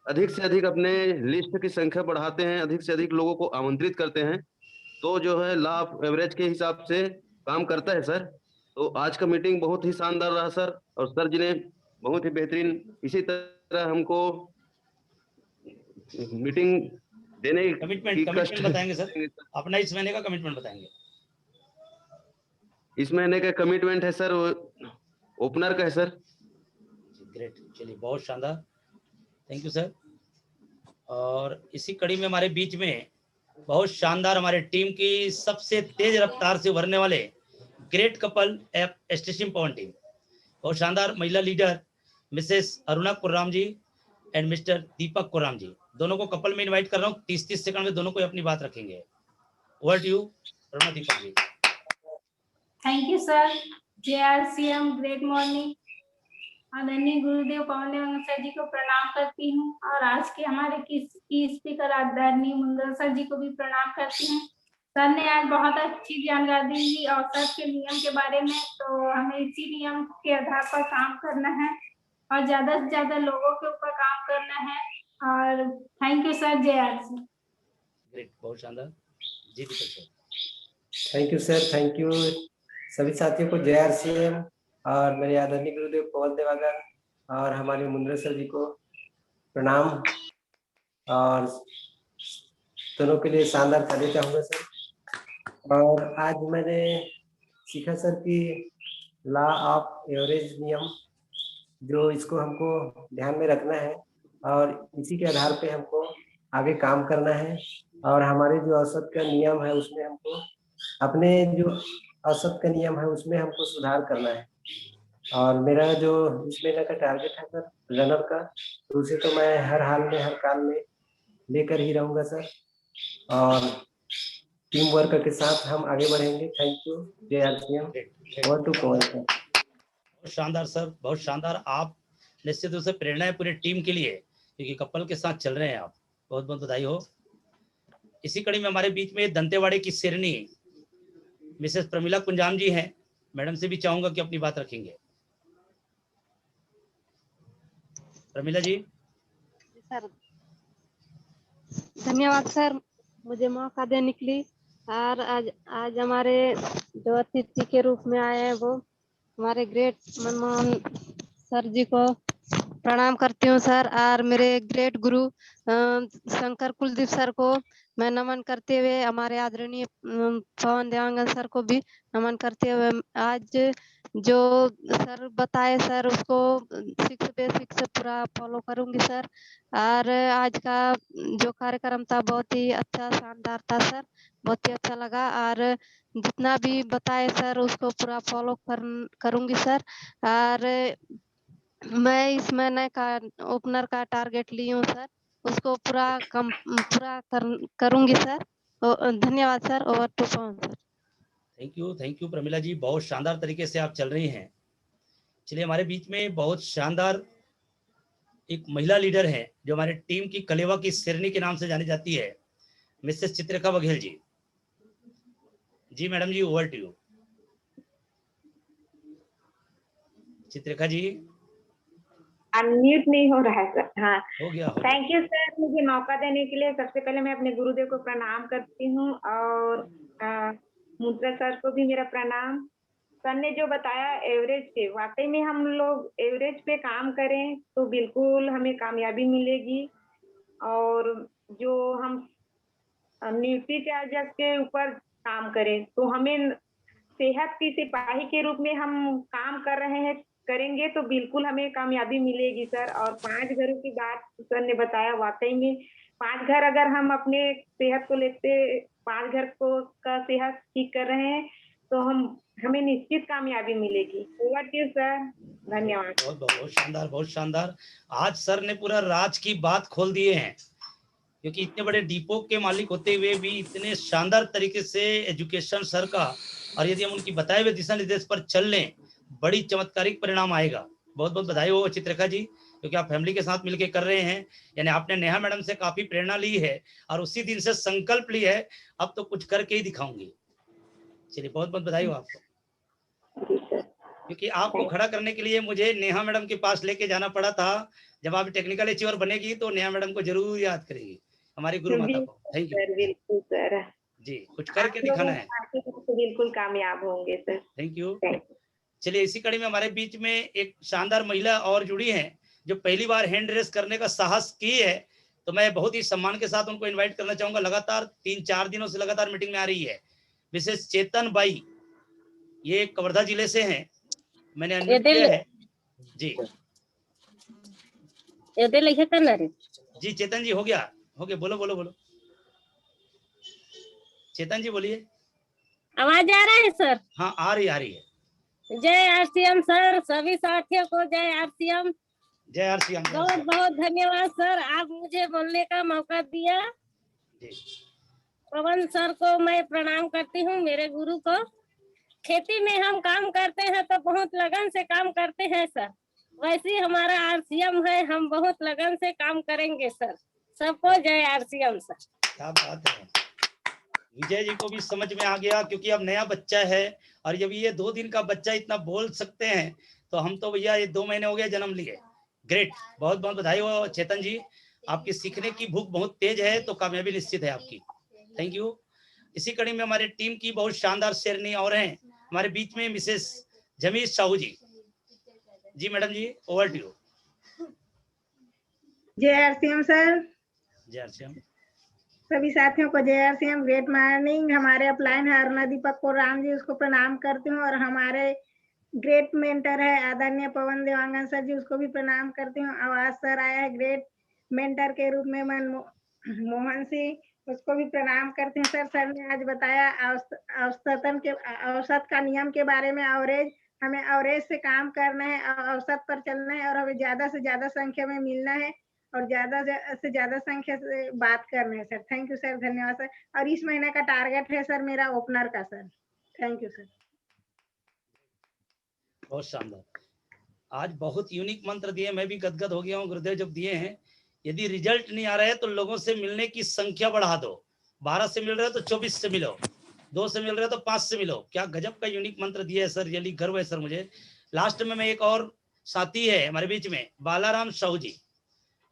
अधिक से अधिक अपने लिस्ट की संख्या बढ़ाते हैं, अधिक से अधिक लोगों को आमंत्रित करते हैं, तो जो है लॉ ऑफ एवरेज के हिसाब से काम करता है सर। तो आज का मीटिंग बहुत ही शानदार रहा सर, और सर जी ने बहुत ही बेहतरीन इसी तरह हमको मीटिंग देने की कमिटमेंट बताएंगे सर, अपना इस महीने का कमिटमेंट बताएंगे। इस महीने का कमिटमेंट है सर, ओपनर का है सर। ग्रेट, चलिए बहुत शानदार, थैंक यू सर। और इसी कड़ी में हमारे बीच में बहुत शानदार हमारे टीम की सबसे तेज रफ्तार से उभरने वाले great couple STC Pawan team, बहुत शानदार महिला leader Mrs Aruna Kurram ji and mister Deepak Kurram ji, दोनों को कपल में इनवाइट कर रहा हूँ। 30-30 सेकंड में दोनों को अपनी बात रखेंगे। Over to you Aruna, Deepak ji. Thank you sir. JRCM great morning. आदरणीय गुरुदेव पवन देवांगन सर जी को प्रणाम करती हूँ, और आज के हमारे की स्पीकर आदरणीय मुंद्रा सर जी को भी प्रणाम करती हूँ। सर ने आज बहुत अच्छी जानकारी दी और सर के नियम के बारे में, तो हमें इसी नियम के आधार पर काम करना है और ज्यादा से ज्यादा लोगों के ऊपर काम करना है। और thank you sir. JRCM। Great, बहुत शानदार जी, Deepak sir. Thank you sir, thank you सभी साथियों को। JRCM और मेरे आदरणीय गुरुदेव पवन देवांगन और हमारे मुंद्रा सर जी को प्रणाम, और दोनों के लिए शानदार ताली चाहूँगा सर। और आज मैंने सीखा सर कि लॉ ऑफ एवरेज नियम, जो इसको हमको ध्यान में रखना है और इसी के आधार पे हमको आगे काम करना है। और हमारे जो औसत का नियम है उसमें हमको, अपने जो औसत का नियम है उसमें हमको सुधार करना है। और मेरा जो इस महीने का टारगेट है सर रनर का, तो उसे तो मैं हर हाल में हर काल में लेकर ही रहूँगा सर, और टीम वर्क के साथ हम आगे बढ़ेंगे। Thank you. JRCM। Over to Pawan sir. बहुत शानदार सर, बहुत शानदार। आप निश्चित रूप से प्रेरणा है पूरी टीम के लिए, क्योंकि कपल के साथ चल रहे हैं आप। बहुत बहुत बधाई हो। इसी कड़ी में हमारे बीच में दंतेवाड़े की शेरनी मिसेस प्रमिला कुंजाम जी हैं, मैडम से भी चाहूंगा कि अपनी बात रखेंगे। प्रमिला जी। सर धन्यवाद सर, मुझे मौका देने के लिए। और आज हमारे जो अतिथि के रूप में आए हैं वो हमारे ग्रेट मनमोहन सर जी को प्रणाम करती हूँ सर, और मेरे ग्रेट गुरु शंकर कुलदीप सर को मैं नमन करते हुए, हमारे आदरणीय पवन देवांगन सर को भी नमन करते हुए, आज जो सर बताए सर उसको 6 बेसिक से पूरा फॉलो करूंगी सर। और आज का जो कार्यक्रम था बहुत ही अच्छा शानदार था सर, बहुत ही अच्छा लगा, और जितना भी बताए सर उसको पूरा फॉलो करूंगी सर। और मैं इस महीने का ओपनर का टारगेट ली हूँ सर, उसको पूरा करूंगी सर। धन्यवाद sir. Over to Pawan sir. Thank you Pramila ji, बहुत शानदार तरीके से आप चल रही हैं। चलिए, हमारे बीच में बहुत शानदार एक महिला लीडर है जो हमारे टीम की कलेवा की शेरनी के नाम से जानी जाती है, मिसेस चित्रलेखा बघेल जी। जी madam ji, over to you. Chitrarekha ji unmute नहीं हो रहा है सर। हाँ, हो गया थैंक यू सर मुझे मौका देने के लिए। सबसे पहले मैं अपने गुरुदेव को प्रणाम करती हूँ और मुद्रा सर को भी मेरा प्रणाम। सर ने जो बताया एवरेज पे, वाकई में हम लोग एवरेज पे काम करें तो बिल्कुल हमें कामयाबी मिलेगी। और जो हम न्यूट्री चार्जर्स के ऊपर काम करें तो हमें सेहत की सिपाही के रूप में हम काम कर रहे हैं, करेंगे तो बिल्कुल हमें कामयाबी मिलेगी सर। और 5 घरों की बात सर ने बताया, वाकई में 5 घर अगर हम अपने सेहत को लेते 5 घर को का सेहत ठीक कर रहे हैं तो हमें निश्चित कामयाबी मिलेगी। ओवर टू यू सर, धन्यवाद। बहुत बहुत शानदार, बहुत शानदार। आज सर ने पूरा राज की बात खोल दिए हैं, क्योंकि इतने बड़े डिपो के मालिक होते हुए भी इतने शानदार तरीके से एजुकेशन सर का, और यदि हम उनकी बताए हुए दिशा निर्देश पर चल लें बड़ी चमत्कारिक परिणाम आएगा। बहुत बहुत बधाई हो चित्ररेखा जी, क्योंकि आप फैमिली के साथ मिलकर कर रहे हैं। यानी आपने नेहा मैडम से काफी प्रेरणा ली है और उसी दिन से संकल्प ली है अब तो कुछ करके ही दिखाऊंगी। चलिए बहुत बहुत बधाई हो आपको, क्योंकि आपको खड़ा करने के लिए मुझे नेहा मैडम के पास लेके जाना पड़ा था। जब आप टेक्निकल अचीवर बनेगी तो नेहा मैडम को जरूर याद करेगी, हमारी गुरु माता को। थैंक यू बिल्कुल सर जी, कुछ करके दिखाना है, बिल्कुल कामयाब होंगे सर। Thank you. चलिए इसी कड़ी में हमारे बीच में एक शानदार महिला और जुड़ी है जो पहली बार हैंड रेस करने का साहस की है, तो मैं बहुत ही सम्मान के साथ उनको इनवाइट करना चाहूंगा। लगातार 3-4 दिनों से लगातार मीटिंग में आ रही है मिसेस चेतन बाई, ये कवर्धा जिले से हैं। मैंने अनम्यूट किया है जी। जी चेतन जी, हो गया बोलो बोलो बोलो। चेतन जी बोलिए। आवाज आ रहा है सर? हाँ आ रही है। जय आरसीएम सर, सभी साथियों को जय आरसीएम। जय आरसीएम। बहुत बहुत धन्यवाद सर, आप मुझे बोलने का मौका दिया। पवन सर को मैं प्रणाम करती हूँ, मेरे गुरु को। खेती में हम काम करते हैं तो बहुत लगन से काम करते हैं सर, वैसे ही हमारा आरसीएम है, हम बहुत लगन से काम करेंगे सर। सबको जय आरसीएम सर। क्या बात है, विजय जी को भी समझ में आ गया, क्योंकि अब नया बच्चा है और जब ये 2 दिन का बच्चा इतना बोल सकते हैं तो हम तो भैया ये 2 महीने हो गए जन्म लिए। ग्रेट, बहुत बहुत बधाई हो चेतन जी, आपकी सीखने की भूख बहुत तेज है तो कामयाबी निश्चित है आपकी। Thank you. इसी कड़ी में हमारे टीम की बहुत शानदार शेरनी और हैं हमारे बीच में मिसेस जमीर साहू जी। जी madam ji, over to you. जय आरसीएम सर। जय आरसीएम। सभी साथियों को जय आरसीएम, ग्रेट मॉर्निंग। हमारे अपलाइन है अरुणा दीपक को राम जी, उसको प्रणाम करती हूँ। और हमारे ग्रेट मेंटर है आदरणीय पवन देवांगन सर जी, उसको भी प्रणाम करती हूँ। आवाज सर आया है ग्रेट मेंटर के रूप में मोहन सिंह, उसको भी प्रणाम करते हैं। सर ने आज बताया औसत का नियम के बारे में। एवरेज, हमें एवरेज से काम करना है, औसत पर चलना है और हमें ज्यादा से ज्यादा संख्या में मिलना है और ज्यादा से ज्यादा संख्या से बात करना है सर। थैंक यू सर, धन्यवाद सर। और इस महीने का टारगेट है सर मेरा ओपनर का सर। Thank you sir. बहुत शानदार, आज बहुत यूनिक मंत्र दिए, मैं भी गदगद हो गया हूँ गुरुदेव जब दिए हैं। यदि रिजल्ट नहीं आ रहा है तो लोगों से मिलने की संख्या बढ़ा दो, 12 से मिल रहे हो तो 24 से मिलो, 2 से मिल रहे हो तो 5 से मिलो। क्या गजब का यूनिक मंत्र दिया है सर, रियली गर्व है सर मुझे। लास्ट में मैं एक और साथी है हमारे बीच में, बालाराम साहू जी,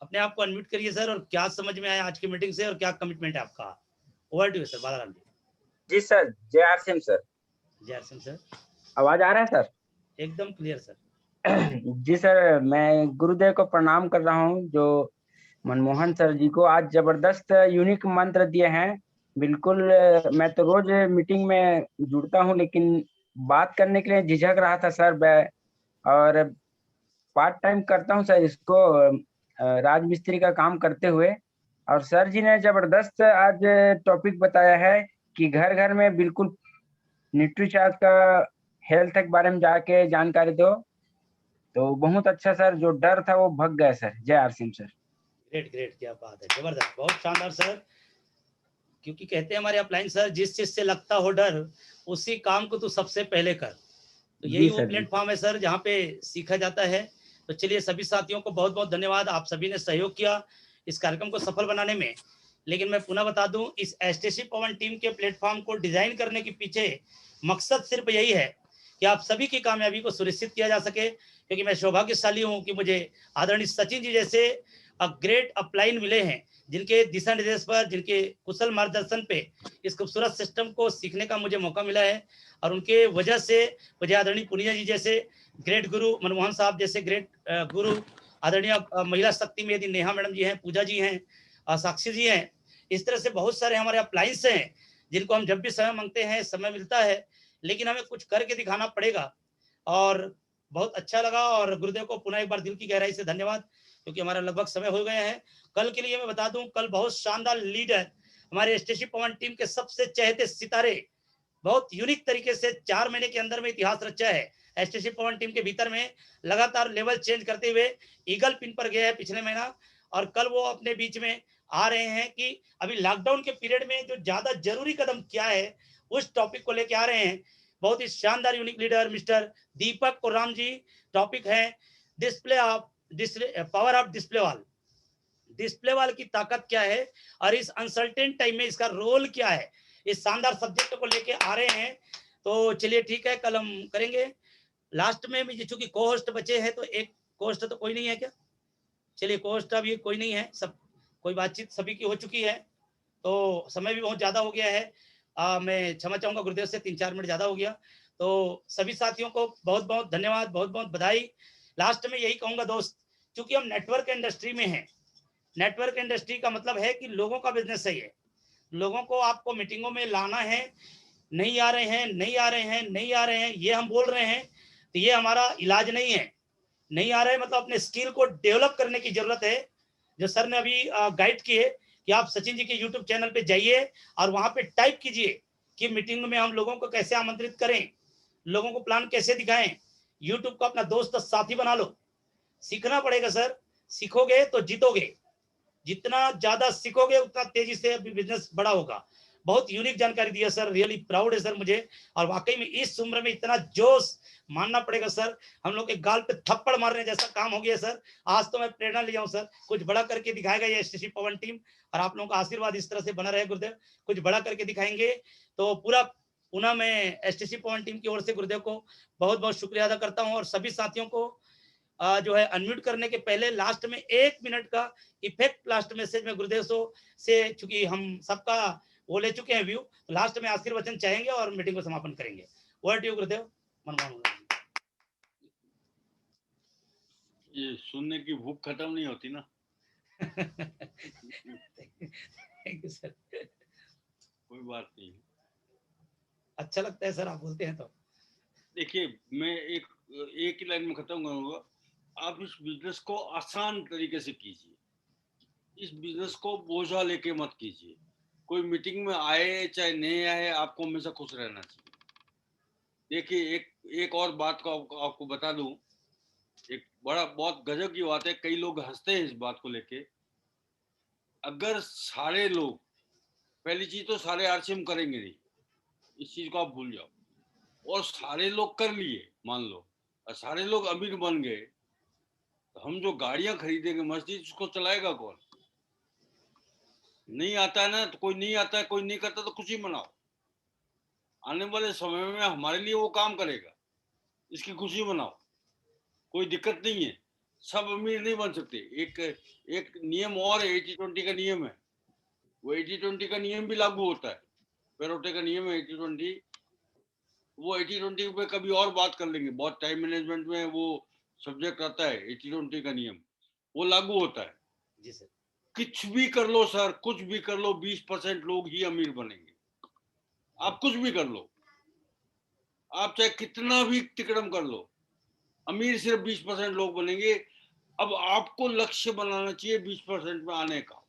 अपने आप को अनम्यूट करिए सर, और क्या समझ में आया आज की मीटिंग से और क्या कमिटमेंट है आपका। Over to you sir Balaram ji. जी सर, जय आरसीएम सर। जय आरसीएम सर। आवाज आ रहा है सर? एकदम क्लियर सर। जी सर, मैं गुरुदेव को प्रणाम कर रहा हूँ जो मनमोहन सर जी को आज जबरदस्त यूनिक मंत्र दिए हैं। बिल्कुल, मैं तो रोज मीटिंग में जुड़ता हूँ लेकिन बात करने के लिए झिझक रहा था सर, और पार्ट टाइम करता हूँ सर इसको, राजमिस्त्री का काम करते हुए। और सर जी ने जबरदस्त आज टॉपिक बताया है कि घर घर में बिल्कुल न्यूट्रीचार्ज का हेल्थ के बारे में जाके जानकारी दो, तो बहुत अच्छा सर, जो डर था वो भग गया सर। जय आरसीएम सर। ग्रेट ग्रेट, क्या बात है, जबरदस्त, बहुत शानदार सर। क्योंकि कहते हैं हमारे अपलाइन सर, जिस चीज से लगता हो डर उसी काम को तू सबसे पहले कर, तो यही वो प्लेटफॉर्म है सर जहाँ पे सीखा जाता है। तो चलिए सभी साथियों को बहुत बहुत धन्यवाद, आप सभी ने सहयोग किया इस कार्यक्रम को सफल बनाने में। लेकिन मैं पुनः बता दूं, इस एसटीसी पवन टीम के प्लेटफॉर्म को डिजाइन करने के पीछे मकसद सिर्फ यही है कि आप सभी की कामयाबी को सुनिश्चित किया जा सके, क्योंकि मैं सौभाग्यशाली हूं कि मुझे आदरणीय सचिन जी जैसे ग्रेट अपलाइन मिले हैं, जिनके दिशा निर्देश पर, जिनके कुशल मार्गदर्शन पे इस खूबसूरत सिस्टम को सीखने का मुझे मौका मिला है। और उनके वजह से मुझे आदरणीय पुनिया जी जैसे ग्रेट गुरु, मनमोहन साहब जैसे ग्रेट गुरु, आदरणीय महिला शक्ति में यदि नेहा मैडम जी हैं, पूजा जी हैं, साक्षी जी हैं, इस तरह से बहुत सारे हमारे अप्लायंस हैं जिनको हम जब भी समय मांगते हैं समय मिलता है, लेकिन हमें कुछ करके दिखाना पड़ेगा। और बहुत अच्छा लगा और गुरुदेव को पुनः एक बार दिल की गहराई से धन्यवाद, क्योंकि हमारा लगभग समय हो गया है। कल के लिए मैं बता दूं, कल बहुत शानदार लीडर हमारे एसटीसी पवन टीम के सबसे चहेते सितारे, बहुत यूनिक तरीके से 4 महीने के अंदर में इतिहास रचा है एसटीसी पवन टीम के भीतर में, लगातार लेवल चेंज करते हुए ईगल पिन पर गया है पिछले महीना, और कल वो अपने बीच में आ रहे हैं कि अभी लॉकडाउन के पीरियड में जो ज्यादा जरूरी कदम क्या है उस टॉपिक को लेके आ रहे हैं। बहुत ही शानदार यूनिक लीडर मिस्टर दीपक कोराम जी। टॉपिक है power of display wall, display wall की ताकत क्या है और इस अनसर्टेन टाइम में इसका रोल क्या है, इस शानदार सब्जेक्ट को लेके आ रहे हैं। तो चलिए ठीक है, कल हम करेंगे। लास्ट में चूंकि को होस्ट बचे हैं तो एक को होस्ट तो कोई नहीं है क्या? चलिए को होस्ट अभी कोई नहीं है, सब कोई बातचीत सभी की हो चुकी है, तो समय भी बहुत ज्यादा हो गया है। मैं क्षमा चाहूंगा गुरुदेव से, 3-4 मिनट ज्यादा हो गया। तो सभी साथियों को बहुत बहुत धन्यवाद, बहुत बहुत बधाई। लास्ट में यही कहूंगा दोस्त, क्योंकि हम नेटवर्क इंडस्ट्री में हैं, नेटवर्क इंडस्ट्री का मतलब है कि लोगों का बिजनेस है, ये लोगों को आपको मीटिंगों में लाना है, नहीं आ रहे हैं, नहीं आ रहे हैं, नहीं आ रहे हैं, ये हम बोल रहे हैं, तो ये हमारा इलाज नहीं है। नहीं आ रहे मतलब अपने स्किल को डेवलप करने की जरूरत है। जो सर ने अभी गाइड किए कि आप सचिन जी के यूट्यूब चैनल पे जाइए और वहां पे टाइप कीजिए कि मीटिंग में हम लोगों को कैसे आमंत्रित करें, लोगों को प्लान कैसे दिखाएं, यूट्यूब को अपना दोस्त साथी बना लो। सीखना पड़ेगा सर, सीखोगे तो जीतोगे, जितना ज्यादा सीखोगे उतना तेजी से बिजनेस बड़ा होगा। बहुत यूनिक जानकारी दी है सर, रियली प्राउड है सर मुझे, और वाकई में इस उम्र में इतना जोश मानना पड़ेगा सर। हम लोग के गाल पे थप्पड़ मारने जैसा काम हो गया सर। आज तो मैं प्रेरणा लिया हूँ सर, कुछ बड़ा करके दिखाएगा ये एसटीसी पवन टीम, और आप लोगों का आशीर्वाद इस तरह से बना रहे गुरुदेव, कुछ बड़ा करके दिखाएंगे। तो पूरा पुनः मैं एसटीसी पवन टीम की ओर से गुरुदेव को बहुत बहुत शुक्रिया अदा करता हूँ, और सभी साथियों को जो है अनम्यूट करने के पहले लास्ट में 1 मिनट का इफेक्ट लास्ट मैसेज में गुरुदेव से, चूंकि हम सबका वो ले चुके हैं व्यू, तो लास्ट में आशीर्वचन चाहेंगे और मीटिंग को समापन करेंगे। वर्ड टू यू गुरुदेव, मनमोहन। ये सुनने की भूख खत्म नहीं होती ना। Thank you sir. कोई बात नहीं, अच्छा लगता है सर आप बोलते हैं तो। देखिए मैं एक ही लाइन में खत्म करूंगा। आप इस बिजनेस को आसान तरीके से कीजिए, इस बिजनेस को बोझा लेके मत कीजिए। कोई मीटिंग में आए चाहे नहीं आए, आपको हमेशा खुश रहना चाहिए। देखिए एक और बात को आपको बता दूं, एक बहुत गजब की बात है, कई लोग हंसते हैं इस बात को लेके। अगर सारे लोग, पहली चीज तो सारे आरसीएम करेंगे नहीं, इस चीज को आप भूल जाओ, और सारे लोग कर लिए मान लो, और सारे लोग अमीर बन गए, तो हम जो गाड़ियां खरीदेंगे मस्जिद, उसको चलाएगा कौन? नहीं आता है ना, तो कोई नहीं आता है, कोई नहीं करता तो खुशी मनाओ। आने वाले समय में हमारे लिए वो काम करेगा, इसकी खुशी मनाओ, कोई दिक्कत नहीं है। सब अमीर नहीं बन सकते। एक नियम और 80-20 का नियम है, वो 80-20 का नियम भी लागू होता है। पेरोटे का नियम है 80-20, वो 80-20 पे कभी और बात कर लेंगे, बहुत टाइम मैनेजमेंट में वो सब्जेक्ट आता है। 80-20 का नियम वो लागू होता है। जी सर। कुछ भी कर लो सर, कुछ भी कर लो, 20% लोग ही अमीर बनेंगे। आप कुछ भी कर लो, आप चाहे कितना भी तिकड़म कर लो, अमीर सिर्फ 20% लोग बनेंगे। अब आपको लक्ष्य बनाना चाहिए 20% में आने का।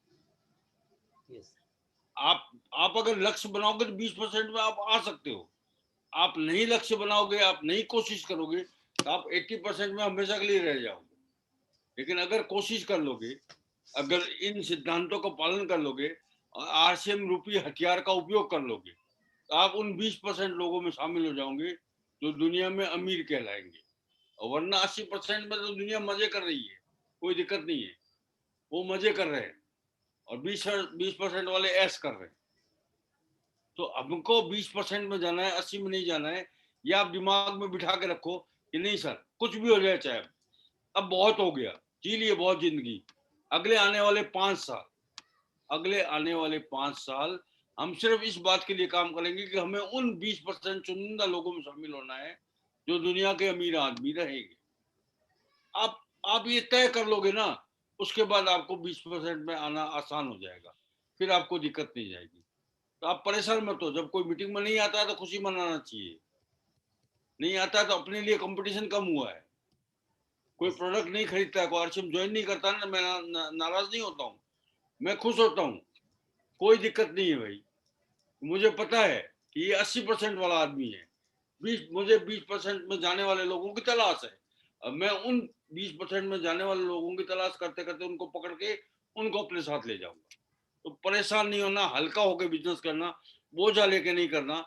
आप अगर लक्ष्य बनाओगे तो 20% में आप आ सकते हो। आप नहीं लक्ष्य बनाओगे, आप नहीं कोशिश करोगे, तो आप 80% में हमेशा के लिए रह जाओगे। लेकिन अगर कोशिश कर लोगे, अगर इन सिद्धांतों का पालन कर लोगे और आरसीएम रूपी हथियार का उपयोग कर लोगे, तो आप उन 20% लोगों में शामिल हो जाओगे जो दुनिया में अमीर कहलाएंगे। और वरना 80% में तो दुनिया मजे कर रही है, कोई दिक्कत नहीं है, वो मजे कर रहे हैं, और 20% वाले ऐश कर रहे हैं। तो हमको 20% में जाना है, 80 में नहीं जाना है। ये आप दिमाग में बिठा के रखो कि नहीं सर, कुछ भी हो जाए चाहे, अब बहुत हो गया, जी लिए बहुत जिंदगी। अगले आने वाले 5 साल हम सिर्फ इस बात के लिए काम करेंगे कि हमें उन 20% चुनिंदा लोगों में शामिल होना है जो दुनिया के अमीर आदमी रहेंगे। आप ये तय कर लोगे ना, उसके बाद आपको 20% में आना आसान हो जाएगा, फिर आपको दिक्कत नहीं जाएगी। तो आप परेशान मत हो, जब कोई मीटिंग में नहीं आता है तो खुशी मनाना चाहिए। नहीं आता है तो अपने लिए कंपटीशन कम हुआ है। कोई प्रोडक्ट नहीं खरीदता है, कोई आरसीएम ज्वाइन नहीं करता है, मैं नाराज नहीं होता हूँ, मैं खुश होता हूँ, कोई दिक्कत नहीं है भाई। मुझे पता है कि ये 80% वाला आदमी है, मुझे 20% में जाने वाले लोगों की तलाश है। अब मैं उन 20% में जाने वाले लोगों की तलाश करते करते उनको पकड़ के उनको अपने साथ ले जाऊंगा। तो परेशान नहीं होना, हल्का होकर बिजनेस करना, बोझा लेके नहीं करना,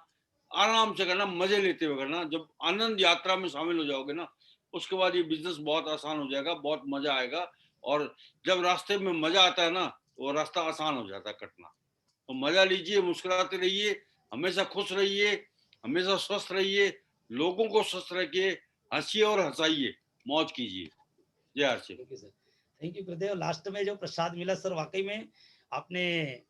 आराम से करना, मजे लेते हुए करना। जब आनंद यात्रा में शामिल हो जाओगे ना, उसके बाद ये बिजनेस बहुत आसान हो जाएगा, बहुत मजा आएगा। और जब रास्ते में मजा आता है ना, वो रास्ता आसान हो जाता है कटना। तो मजा लीजिए, मुस्कुराते रहिए, हमेशा खुश रहिए, हमेशा स्वस्थ रहिए, लोगों को स्वस्थ रखिए, हंसिए और हंसाइए, मौज कीजिए। जय RCM. Thank you Gurudev. Last में जो प्रसाद मिला सर, वाकई में आपने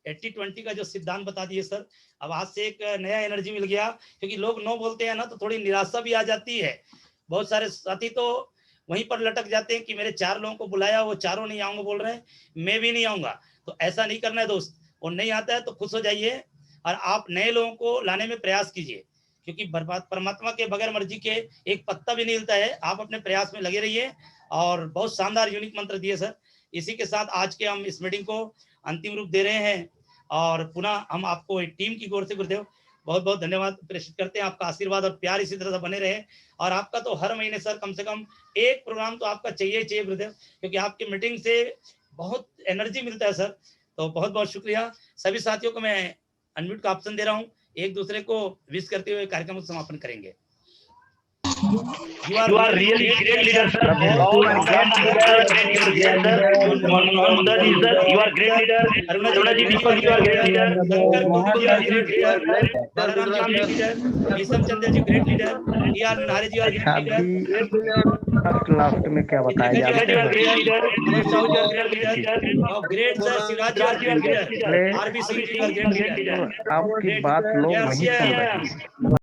80-20 का जो सिद्धांत बता दिए सर। अब आज से एक नया एनर्जी मिल गया, क्योंकि लोग नो बोलते हैं ना तो थोड़ी निराशा भी आ जाती है। बहुत सारे साथी तो वहीं पर लटक जाते हैं कि मेरे 4 लोगों को बुलाया, वो चारों नहीं आऊंगा बोल रहे हैं, मैं भी नहीं आऊंगा। तो ऐसा नहीं करना है दोस्त, और नहीं आता है तो खुश हो जाइए और आप नए लोगों को लाने में प्रयास कीजिए, क्योंकि परमात्मा के बगैर मर्जी के एक पत्ता भी नहीं हिलता है। आप अपने प्रयास में लगे रहिए। और बहुत शानदार यूनिक मंत्र दिए सर। इसी के साथ आज के हम इस मीटिंग को अंतिम रूप दे रहे हैं, और पुनः हम आपको एक टीम की ओर से गुरुदेव बहुत बहुत धन्यवाद प्रेषित करते हैं। आपका आशीर्वाद और प्यार इसी तरह से बने रहे। और आपका तो हर महीने सर कम से कम एक प्रोग्राम तो आपका चाहिए गुरुदेव, क्योंकि आपकी मीटिंग से बहुत एनर्जी मिलता है सर। तो बहुत बहुत शुक्रिया। सभी साथियों को मैं अनम्यूट का ऑप्शन दे रहा हूँ, एक दूसरे को विश करते हुए कार्यक्रम को समापन करेंगे। You are really great leader, sir. You are great leader. You are great leader. Aruna ji, Deepak, you are great leader. Shankar Gupta, you are great leader. Balaram ji, great leader. Isam Chandra ji, great leader. E.R. Nihari ji, you are great leader. Last में क्या बताया Great leader. Manoj Sahu ji, you are great leader. Oh, great sir. Siraj ji, you are great leader. R.B. Singh ji, you are great leader. आपकी बात लोग नहीं सुन रहे।